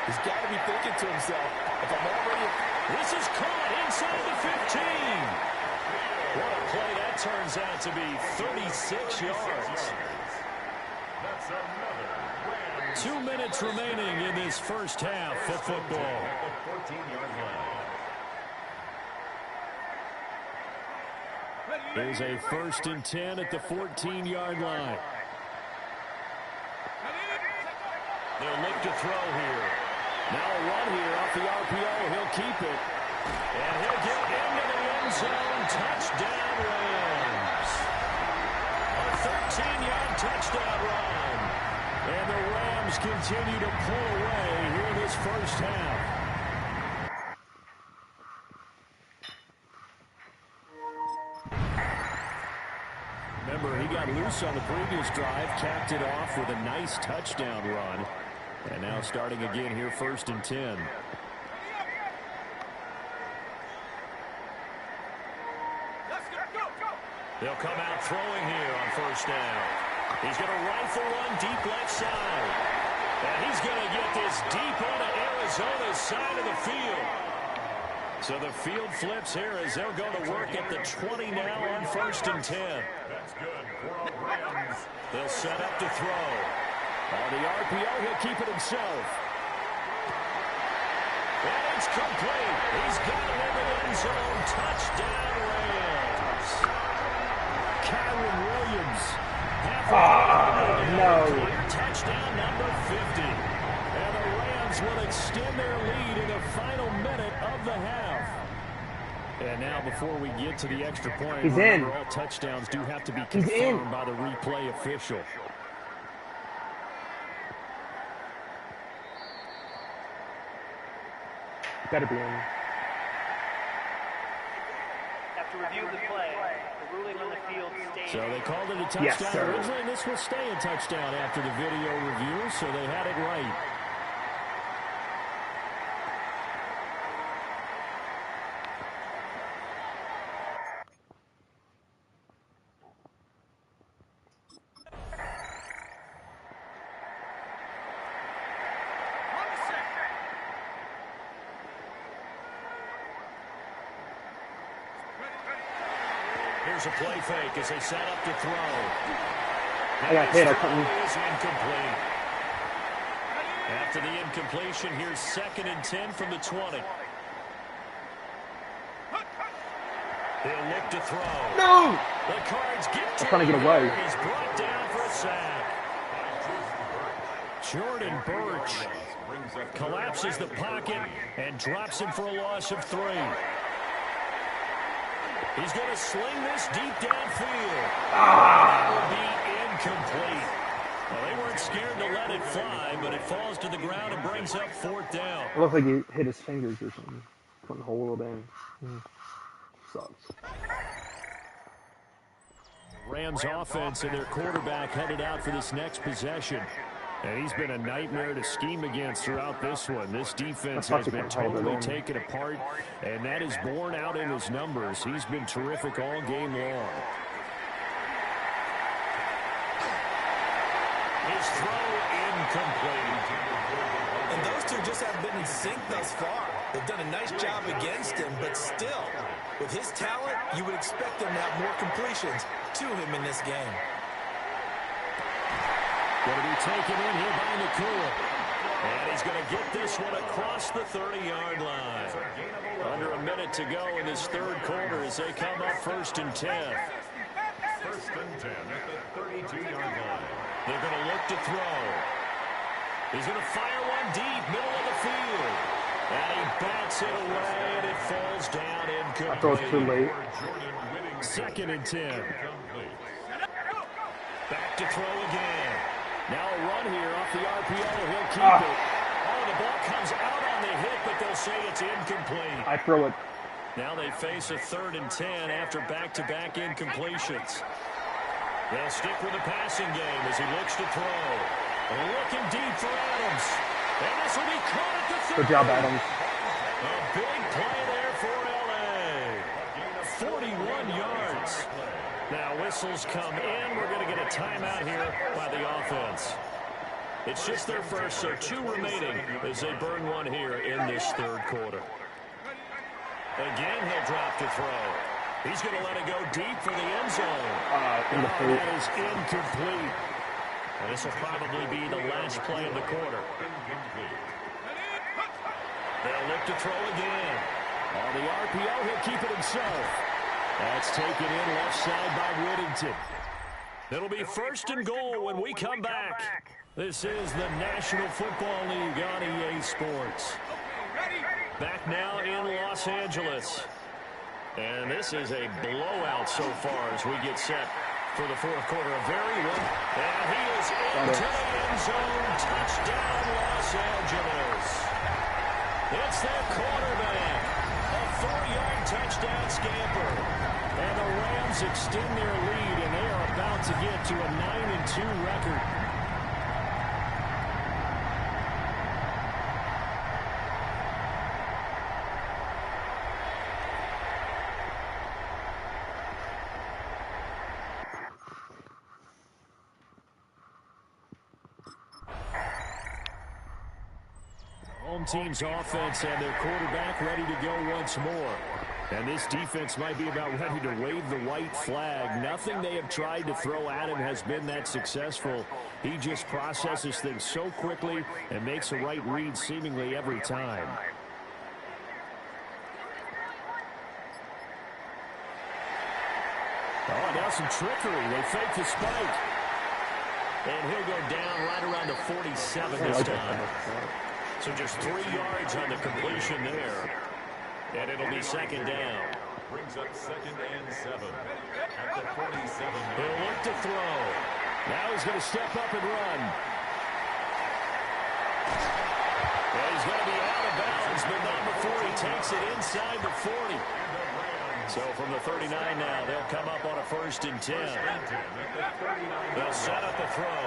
Speaker 3: He's got to be thinking to himself, if I'm already...
Speaker 2: This is caught inside the 15. What a play that turns out to be. 36 yards.
Speaker 7: That's another
Speaker 2: 2 minutes remaining in this first half of football.
Speaker 7: 14-yard line.
Speaker 2: There's a 1st and 10 at the 14-yard line. They'll look to throw here. Now a run here off the RPO. He'll keep it. And he'll get into the end zone. Touchdown, Rams. A 13-yard touchdown run. And the Rams continue to pull away here this first half. Remember, he got loose on the previous drive, capped it off with a nice touchdown run. And now starting again here, 1st and 10. They'll come out throwing here on 1st down. He's going to rifle one deep left side. And he's going to get this deep onto Arizona's side of the field. So the field flips here as they'll go to work at the 20 now on 1st and 10.
Speaker 7: That's good for Rams.
Speaker 2: They'll set up to throw. On the RPO, he'll keep it himself. And it's complete. He's got it in the end zone. Touchdown, Rams. Kyron Williams.
Speaker 1: No.
Speaker 2: Touchdown number 50. And the Rams will extend their lead in the final minute of the half. And now before we get to the extra point,
Speaker 1: He's
Speaker 2: remember
Speaker 1: in.
Speaker 2: all touchdowns do have to be confirmed by the replay official.
Speaker 1: Better be in.
Speaker 8: After review of the play, the ruling on the field stated...
Speaker 2: So they called it a touchdown
Speaker 1: Yes, sir.
Speaker 2: originally, and this will stay a touchdown after the video review, so they had it right. Here's a play fake as they set up to throw.
Speaker 1: I got hit. I couldn't.
Speaker 2: Is incomplete. After the incompletion, here's 2nd and 10 from the 20. They'll look to throw.
Speaker 1: No!
Speaker 2: The Cards get to
Speaker 1: I'm trying to get away.
Speaker 2: He's brought down for a sack. Jordan Birch collapses the pocket and drops him for a loss of 3. He's going to sling this deep downfield. That will be incomplete. Well, they weren't scared to let it fly, but it falls to the ground and brings up 4th down.
Speaker 1: It looks like he hit his fingers or something. Couldn't hold it in. Sucks.
Speaker 2: Rams offense and their quarterback headed out for this next possession. And he's been a nightmare to scheme against throughout this one. This defense has been totally taken apart, and that is borne out in his numbers. He's been terrific all game long. His throw incomplete.
Speaker 3: And those two just haven't been in sync thus far. They've done a nice job against him, but still, with his talent, you would expect them to have more completions to him in this game.
Speaker 2: Going to be taken in here by Nakua. And he's going to get this one across the 30-yard line. Under a minute to go in this third quarter as they come up 1st and 10.
Speaker 7: 1st and 10 at the 32-yard line.
Speaker 2: They're going to look to throw. He's going to fire one deep, middle of the field. And he bats it away, and it falls down incomplete.
Speaker 1: I throw it too late.
Speaker 2: 2nd and 10. Back to throw again. Now a run here off the RPO. He'll keep it. Oh, the ball comes out on the hit, but they'll say it's incomplete.
Speaker 1: I throw it.
Speaker 2: Now they face a 3rd and 10 after back-to-back incompletions. They'll stick with the passing game as he looks to throw. Looking deep for Adams. And this will be caught at the 30.
Speaker 1: Good job, Adams.
Speaker 2: A big play there for L.A. 41 yards. Now whistles come in. We're going to get a timeout here by the offense. It's just their first, so 2 remaining as they burn one here in this 3rd quarter. Again, he'll drop to throw. He's going to let it go deep for the end zone. That is incomplete. And this will probably be the last play of the quarter. They'll look to throw again. On the RPO, he'll keep it himself. That's taken in left side by Whittington. It'll be 1st and goal when we come back. This is the National Football League on EA Sports. Back now in Los Angeles. And this is a blowout so far as we get set for the 4th quarter. Very well. And he is into the end zone. Touchdown, Los Angeles. It's their quarterback. A 4-yard touchdown scamper. And the Rams extend their lead, and they are about to get to a 9-2 record. Home team's offense and their quarterback ready to go once more. And this defense might be about ready to wave the white flag. Nothing they have tried to throw at him has been that successful. He just processes things so quickly and makes the right read seemingly every time. Oh, now some trickery. They fake the spike. And he'll go down right around the 47 this time. So just 3 yards on the completion there. And it'll be 2nd down.
Speaker 7: Brings up 2nd and 7 at the 47.
Speaker 2: He'll look to throw. Now he's going to step up and run. Well, he's going to be out of bounds, but not before he takes it inside the 40. So from the 39 now, they'll come up on a 1st and 10. They'll set up the throw.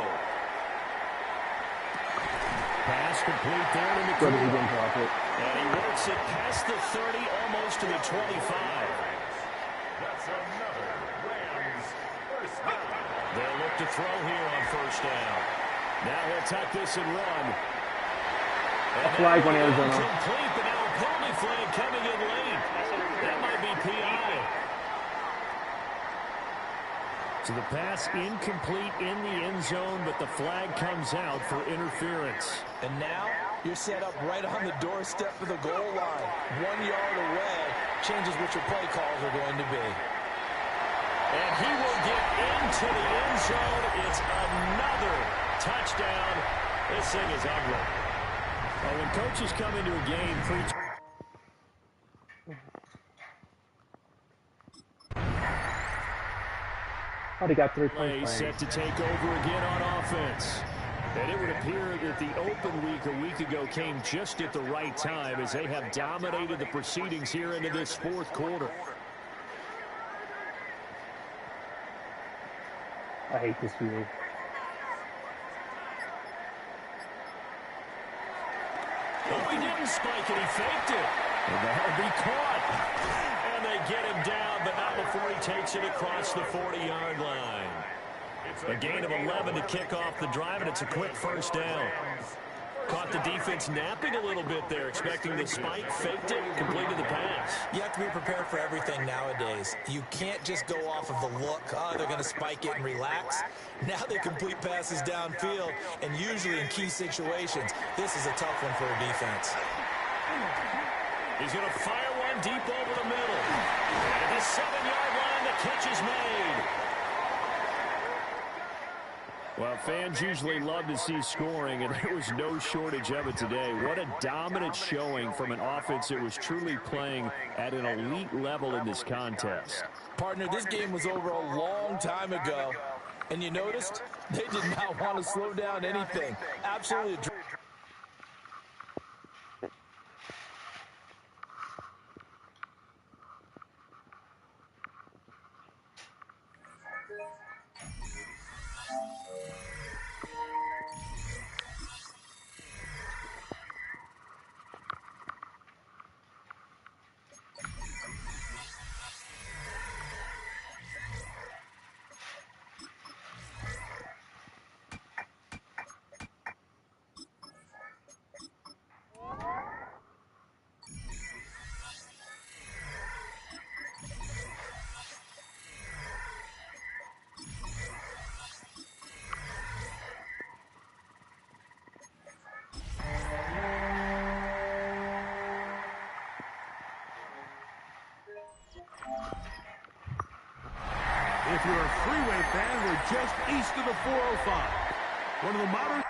Speaker 2: Pass complete there to McCool. And he works it past the 30, almost to the 25.
Speaker 7: That's another Rams 1st down.
Speaker 2: They'll look to throw here on 1st down. Now he'll tuck this and run.
Speaker 1: A flag on Arizona.
Speaker 2: Complete, but now a penalty flag coming in late. That might be PI. So the pass incomplete in the end zone, but the flag comes out for interference.
Speaker 3: And now you're set up right on the doorstep of the goal line. 1 yard away changes what your play calls are going to be.
Speaker 2: And he will get into the end zone. It's another touchdown. This thing is ugly. Well, when coaches come into a game, preach.
Speaker 1: He got 3 points.
Speaker 2: Set to take over again on offense. And it would appear that the open week a week ago came just at the right time as they have dominated the proceedings here into this 4th quarter.
Speaker 1: I hate this field.
Speaker 2: Oh, he didn't spike it. He faked it. And that'll be caught. And they get him down, but not before he takes it across the 40-yard line. A gain of 11 to kick off the drive, and it's a quick 1st down. Caught the defense napping a little bit there, expecting the spike, faked it, completed the pass.
Speaker 3: You have to be prepared for everything nowadays. You can't just go off of the look, oh, they're going to spike it and relax. Now they complete passes downfield, and usually in key situations, this is a tough one for a defense.
Speaker 2: He's going to fire one deep over the middle. At the 7-yard line, the catch is made. Well, fans usually love to see scoring, and there was no shortage of it today. What a dominant showing from an offense that was truly playing at an elite level in this contest.
Speaker 3: Partner, this game was over a long time ago, and you noticed they did not want to slow down anything. Absolutely.
Speaker 9: If you're a freeway fan, we're just east of the 405. One of the modern...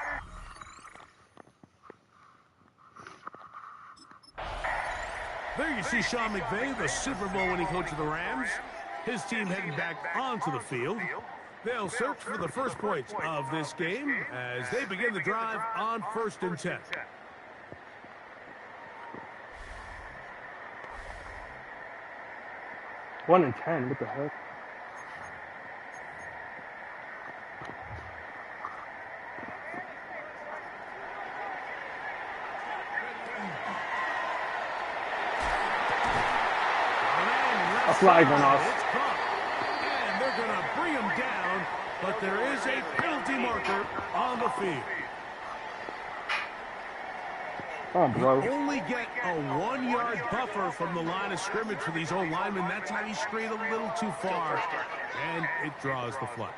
Speaker 9: There you see Sean McVay, the Super Bowl winning coach of the Rams. His team heading back onto the field. They'll search for the first points of this game as they begin the drive on 1st and 10.
Speaker 1: One and 10. What the heck? A flag went off.
Speaker 9: And they're going to bring him down, but there is a penalty marker on the field.
Speaker 1: Oh, bro.
Speaker 9: You only get a 1-yard buffer from the line of scrimmage for these old linemen. That's how he strayed a little too far, and it draws the flag.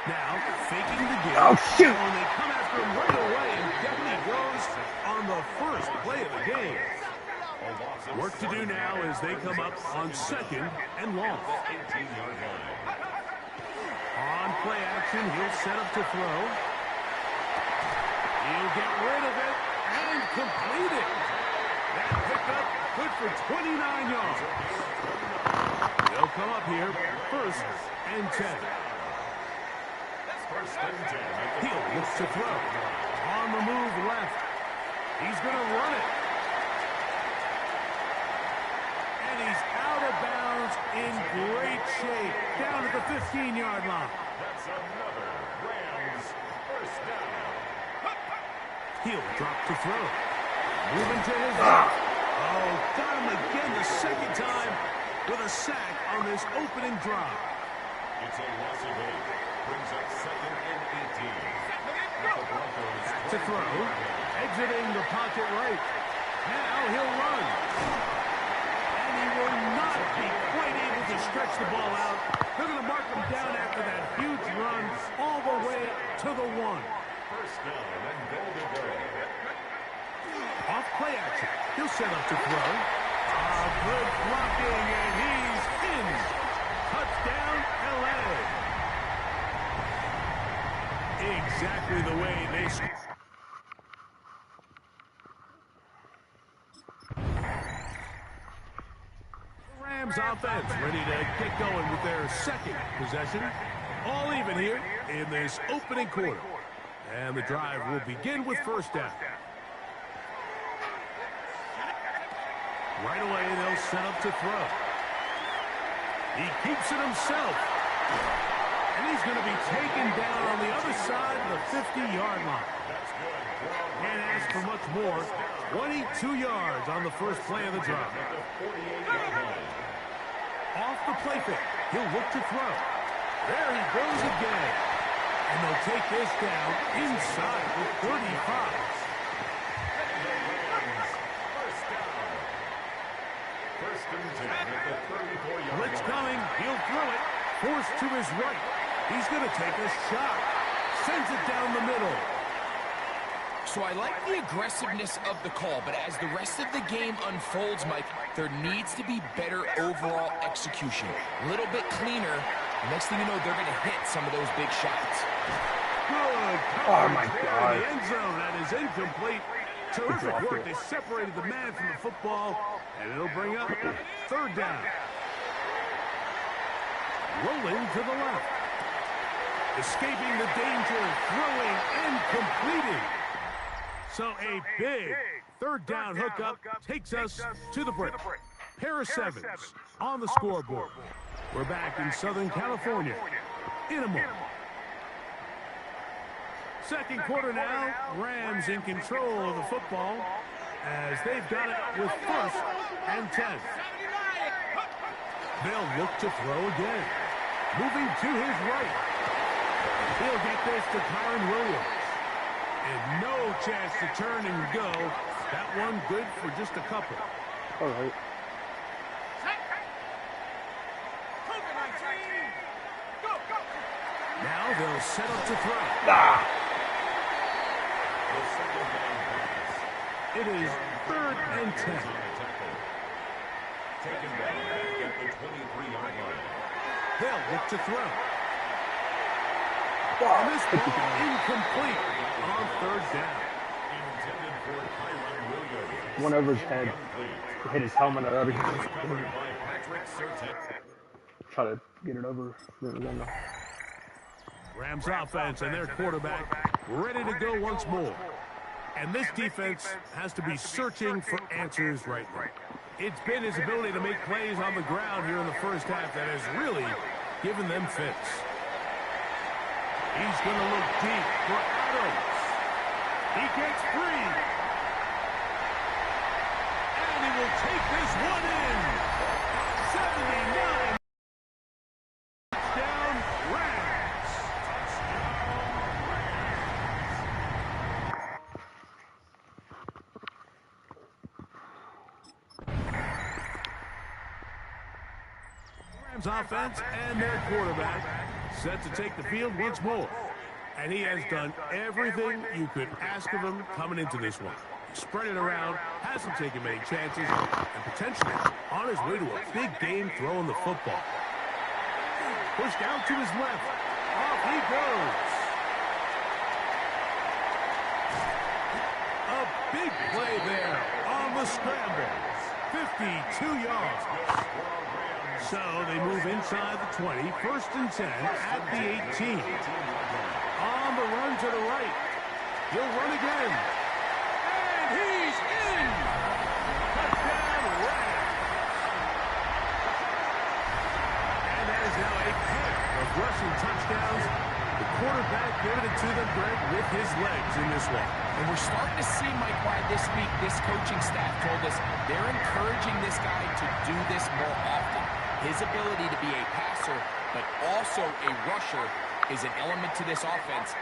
Speaker 9: Now, faking the give.
Speaker 1: Oh, shoot!
Speaker 9: And they come after him right away, and down he goes on the first play of the game. Work to do now as they come up on 2nd and long. On play action, he'll set up to throw. He'll get rid of it and complete it. That pickup good for 29 yards. They'll come up here, 1st and 10. He'll look to throw. On the move left. He's going to run it. And he's out of bounds in great shape. Down at the 15-yard line.
Speaker 7: That's another Rams first down.
Speaker 9: He'll drop to throw. Moving to his left. Oh, got him again the second time with a sack on this opening drive.
Speaker 7: It's a loss of 8. Brings up 2nd and 18.
Speaker 9: Back to throw. Exiting the pocket right. Now he'll run. And he will not be quite able to stretch the ball out. They're going to mark him down after that huge run all the way to the 1.
Speaker 7: First down and goal to go.
Speaker 9: Off play action. He'll set up to throw. Good blocking, and he's in. Touchdown, L.A. Exactly the way they score. Rams offense ready to get going with their 2nd possession. All even here in this opening quarter. And the drive will begin with 1st down. Right away, they'll set up to throw. He keeps it himself. And he's going to be taken down on the other side of the 50-yard line. Can't ask for much more. 22 yards on the first play of the drive. Off the play fake. He'll look to throw. There he goes again. And they'll take this down inside the 35. Blitz coming. He'll throw it. Forced to his right. He's going to take a shot. Sends it down the middle.
Speaker 10: So I like the aggressiveness of the call, but as the rest of the game unfolds, Mike, there needs to be better overall execution. A little bit cleaner. Next thing you know, they're going to hit some of those big shots.
Speaker 9: Good
Speaker 1: Oh my
Speaker 9: coverage
Speaker 1: God.
Speaker 9: there in the end zone. That is incomplete. Terrific work. They separated the man from the football, and it'll bring up third down. Rolling to the left. Escaping the danger, throwing and completing. So a big third down hookup takes us to the break. Pair of sevens on the scoreboard. We're back in Southern California in a moment. Second quarter now, Rams in control of the football as they've got it with 1st and 10. They'll look to throw again. Moving to his right. He'll get this to Kyron Williams. And no chance to turn and go. That one good for just a couple.
Speaker 1: All right.
Speaker 9: Now they'll set up to throw. It is 3rd and 10.
Speaker 7: Taken down at the 23-yard line.
Speaker 9: They'll look to throw. And this ball incomplete on 3rd down.
Speaker 7: Intended for Kyron Williams.
Speaker 1: Went over his head. Hit his helmet and everything.
Speaker 7: By Patrick Surtain.
Speaker 1: Try to get it over.
Speaker 9: Rams offense and their quarterback ready to go once more. And this defense has to be searching for answers right now. It's been his ability to make plays on the ground here in the first half that has really given them fits. He's going to look deep for Adams. He gets free. And he will take this one in. 79. Touchdown, Rams. Rams offense and their quarterback set to take the field once more. And he has done everything you could ask of him coming into this one. Spread it around, hasn't taken many chances, and potentially on his way to a big game throwing the football. Pushed out to his left. Off he goes. A big play there on the scramble. 52 yards. So they move inside the 20, 1st and 10 at the 18. On the run to the right. He'll run again. And he's in! Touchdown, Rams. And that is now a pair of rushing touchdowns. The quarterback giving it to them, Greg, with his legs in this one.
Speaker 10: And we're starting to see, Mike, why this week this coaching staff told us they're encouraging this guy to do this more often. His ability to be a passer, but also a rusher, is an element to this offense.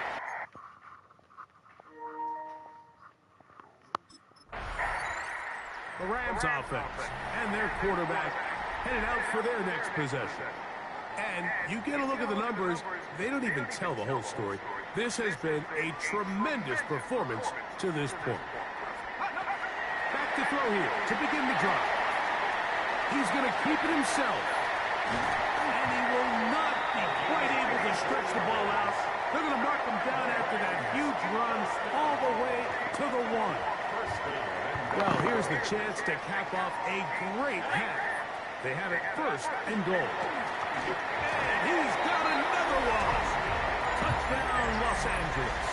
Speaker 9: The Rams offense and their quarterback headed out for their next possession. And you get a look at the numbers, they don't even tell the whole story. This has been a tremendous performance to this point. Back to throw here to begin the drive. He's going to keep it himself. And he will not be quite able to stretch the ball out. They're going to mark him down after that huge run all the way to the 1. Well, here's the chance to cap off a great half. They have it 1st and goal. And he's got another one. Touchdown, Los Angeles.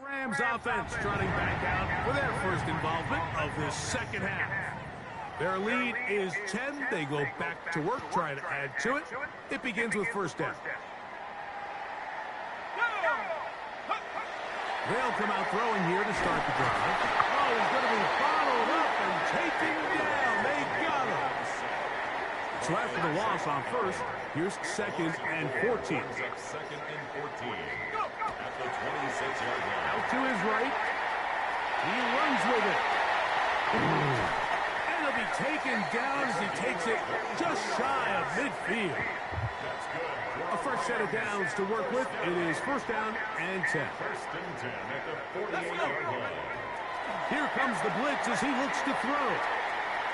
Speaker 9: Rams offense trotting back out for their first involvement of this second half. Their lead is 10. They go back to work trying to add to it. It begins with 1st down. They'll come out throwing here to start the drive. Oh, he's going to be followed up and taken down. They got him. So after the loss on 1st, here's 2nd and 14.
Speaker 7: 2nd and 14. At the 26-yard line.
Speaker 9: Out to his right. He runs with it. taken down as he takes it just shy of midfield. A fresh set of downs to work with. It is first down and 10.
Speaker 7: First and 10 at the 48-yard line.
Speaker 9: Here comes the blitz as he looks to throw.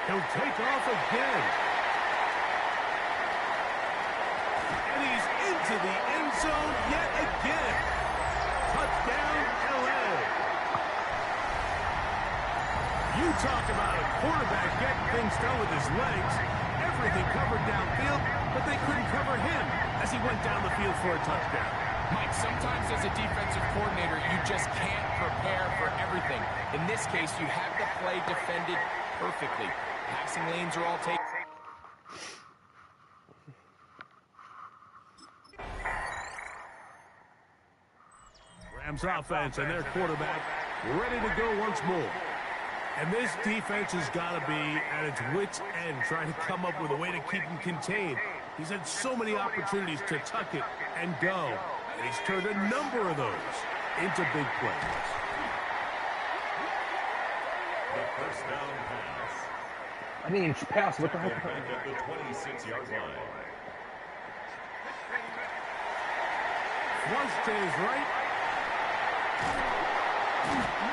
Speaker 9: He'll take off again. And he's into the end zone yet again. Touchdown, LA. You talk about a quarterback getting things done with his legs. Everything covered downfield, but they couldn't cover him as he went down the field for a touchdown.
Speaker 10: Mike, sometimes as a defensive coordinator, you just can't prepare for everything. In this case, you have the play defended perfectly. Passing lanes are all taken.
Speaker 9: Rams offense and their quarterback ready to go once more. And this defense has got to be at its wits' end trying to come up with a way to keep him contained. He's had so many opportunities to tuck it and go, and he's turned a number of those into big plays.
Speaker 7: The first down pass.
Speaker 1: I didn't even pass. What the heck?
Speaker 7: Back at the 26-yard line.
Speaker 9: Flush to his right.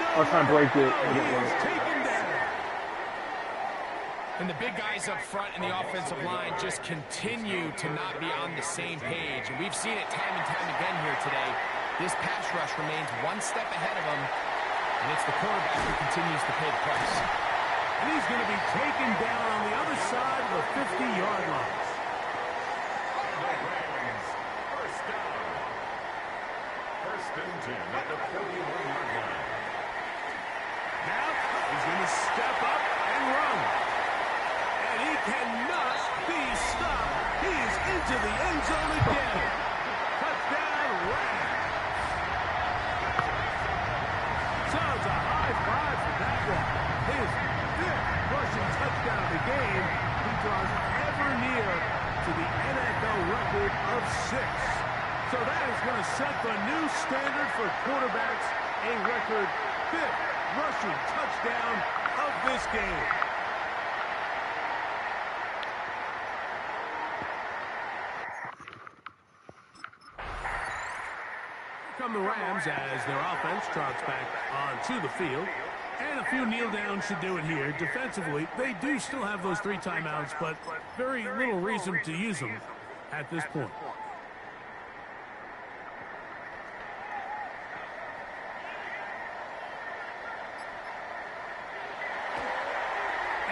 Speaker 9: No,
Speaker 1: I was trying to break it.
Speaker 9: he's taken down.
Speaker 10: And the big guys up front in the offensive line just continue to not be on the same page. And we've seen it time and time again here today. This pass rush remains one step ahead of them, and it's the quarterback who continues to pay the price.
Speaker 9: And he's going to be taken down on the other side of the 50-yard line.
Speaker 7: First down. First and 10 at the 41-yard line.
Speaker 9: Now he's going to step up and run. And he cannot be stopped. He's into the end zone again. Touchdown, Rams. So it's a high five for that one. His fifth rushing touchdown of the game. He draws ever near to the NFL record of 6. So that is going to set the new standard for quarterbacks, a record 5th rushing touchdown of this game. Here come the Rams as their offense trots back onto the field. And a few kneel downs should do it here. Defensively, they do still have those 3 timeouts, but very little reason to use them at this point.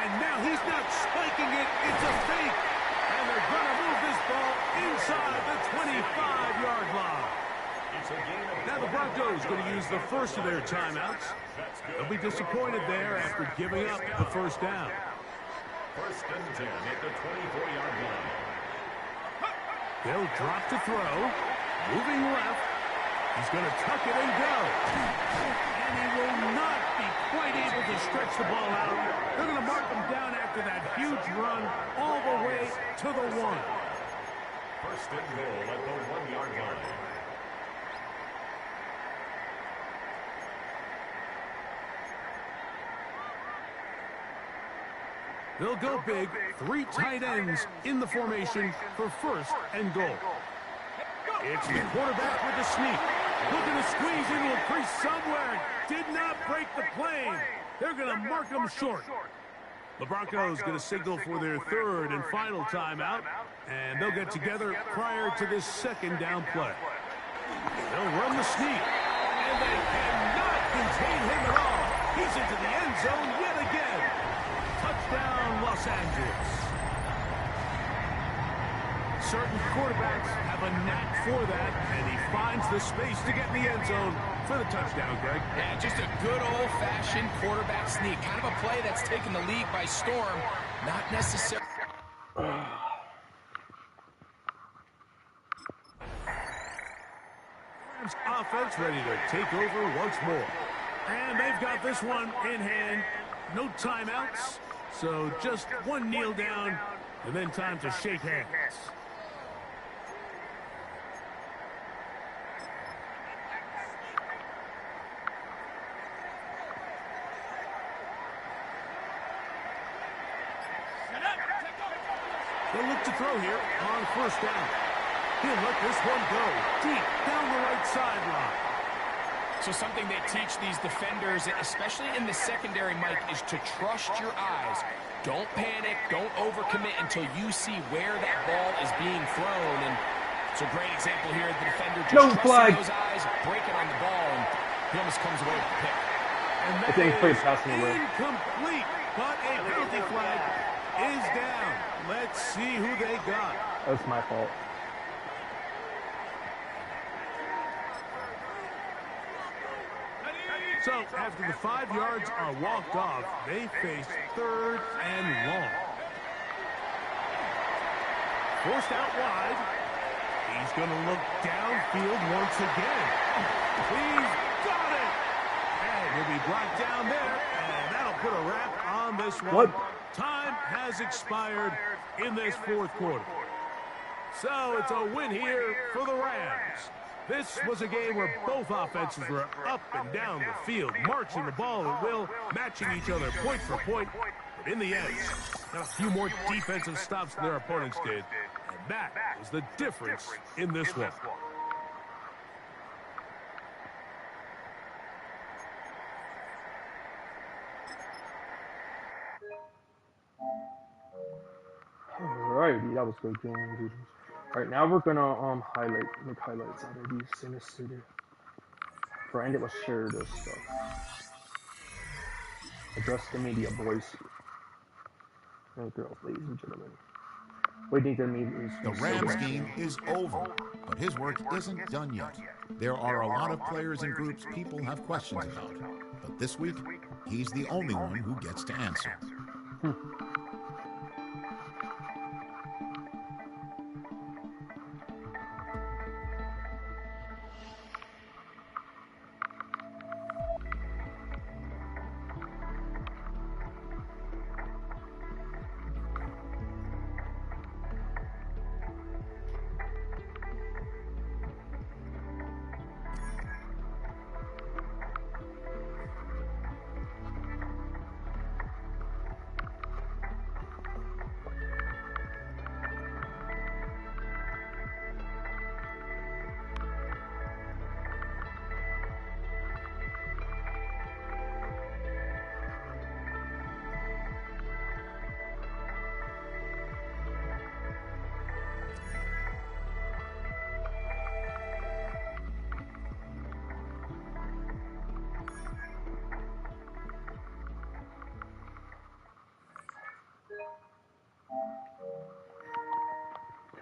Speaker 9: And now he's not spiking it, it's a fake. And they're going to move this ball inside the 25-yard line. Now the Broncos going to use the first of their timeouts. They'll be disappointed there after giving up the first down.
Speaker 7: First and 10 at the 24-yard line.
Speaker 9: They'll drop to throw. Moving left. He's going to tuck it and go. And he will not be quite able to stretch the ball out. They're going to mark him down after that huge run all the way to the 1.
Speaker 7: First and goal at the 1-yard line.
Speaker 9: They'll go big. 3 tight ends in the formation for first and goal. It's the quarterback with the sneak. Looking to squeeze into a crease somewhere. Did not break the plane. They're going to mark him short. The Broncos going to signal for their 3rd and final timeout. And they'll get together prior to this 2nd down play. They'll run the sneak. And they cannot contain him at all. He's into the end zone yet again. Touchdown, Los Angeles. Certain quarterbacks have a knack for that, and he finds the space to get in the end zone for the touchdown, Greg.
Speaker 10: Yeah, just a good old-fashioned quarterback sneak. Kind of a play that's taken the league by storm. Not necessarily.
Speaker 9: Rams offense ready to take over once more. And they've got this one in hand. No timeouts, so just one kneel down, and then time to shake hands. He'll look to throw here on first down. He'll let this one go deep down the right sideline.
Speaker 10: So something they teach these defenders, especially in the secondary, Mike, is to trust your eyes. Don't panic, don't overcommit until you see where that ball is being thrown. And it's a great example here. The defender just trusting those eyes, breaking on the ball, and he almost comes away with the pick.
Speaker 9: And that is incomplete, but a penalty flag is down. Let's see who they got.
Speaker 1: That's my fault.
Speaker 9: So, after the 5 yards are walked off, they face 3rd and long. Forced out wide. He's going to look downfield once again. He's got it! And he'll be brought down there, and that'll put a wrap on this one.
Speaker 1: What?
Speaker 9: Time has expired in this 4th quarter. So, it's a win here for the Rams. This was a game where both offenses were up and down the field, marching the ball at will, matching each other point for point. But in the end, got a few more defensive stops than their opponents did. And that was the difference in this one.
Speaker 1: Alrighty, that was a good game, dude. Alright, now we're gonna make highlights out of these in the studio. Friend, it was share this stuff. Address the media, boys and girls, ladies and gentlemen. Waiting to meet is
Speaker 4: the Rams game is over, but his work isn't done yet. There are a lot of players and groups people have questions about, but this week he's the only one who gets to answer.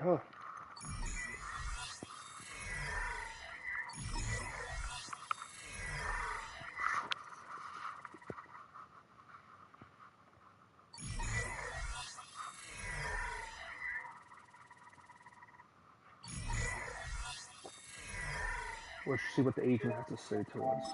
Speaker 1: Huh. Let's see what the agent has to say to us.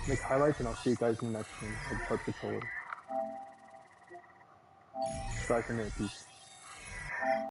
Speaker 1: make highlights, and I'll see you guys in the next one. I'll touch the color. Bye for now. Peace.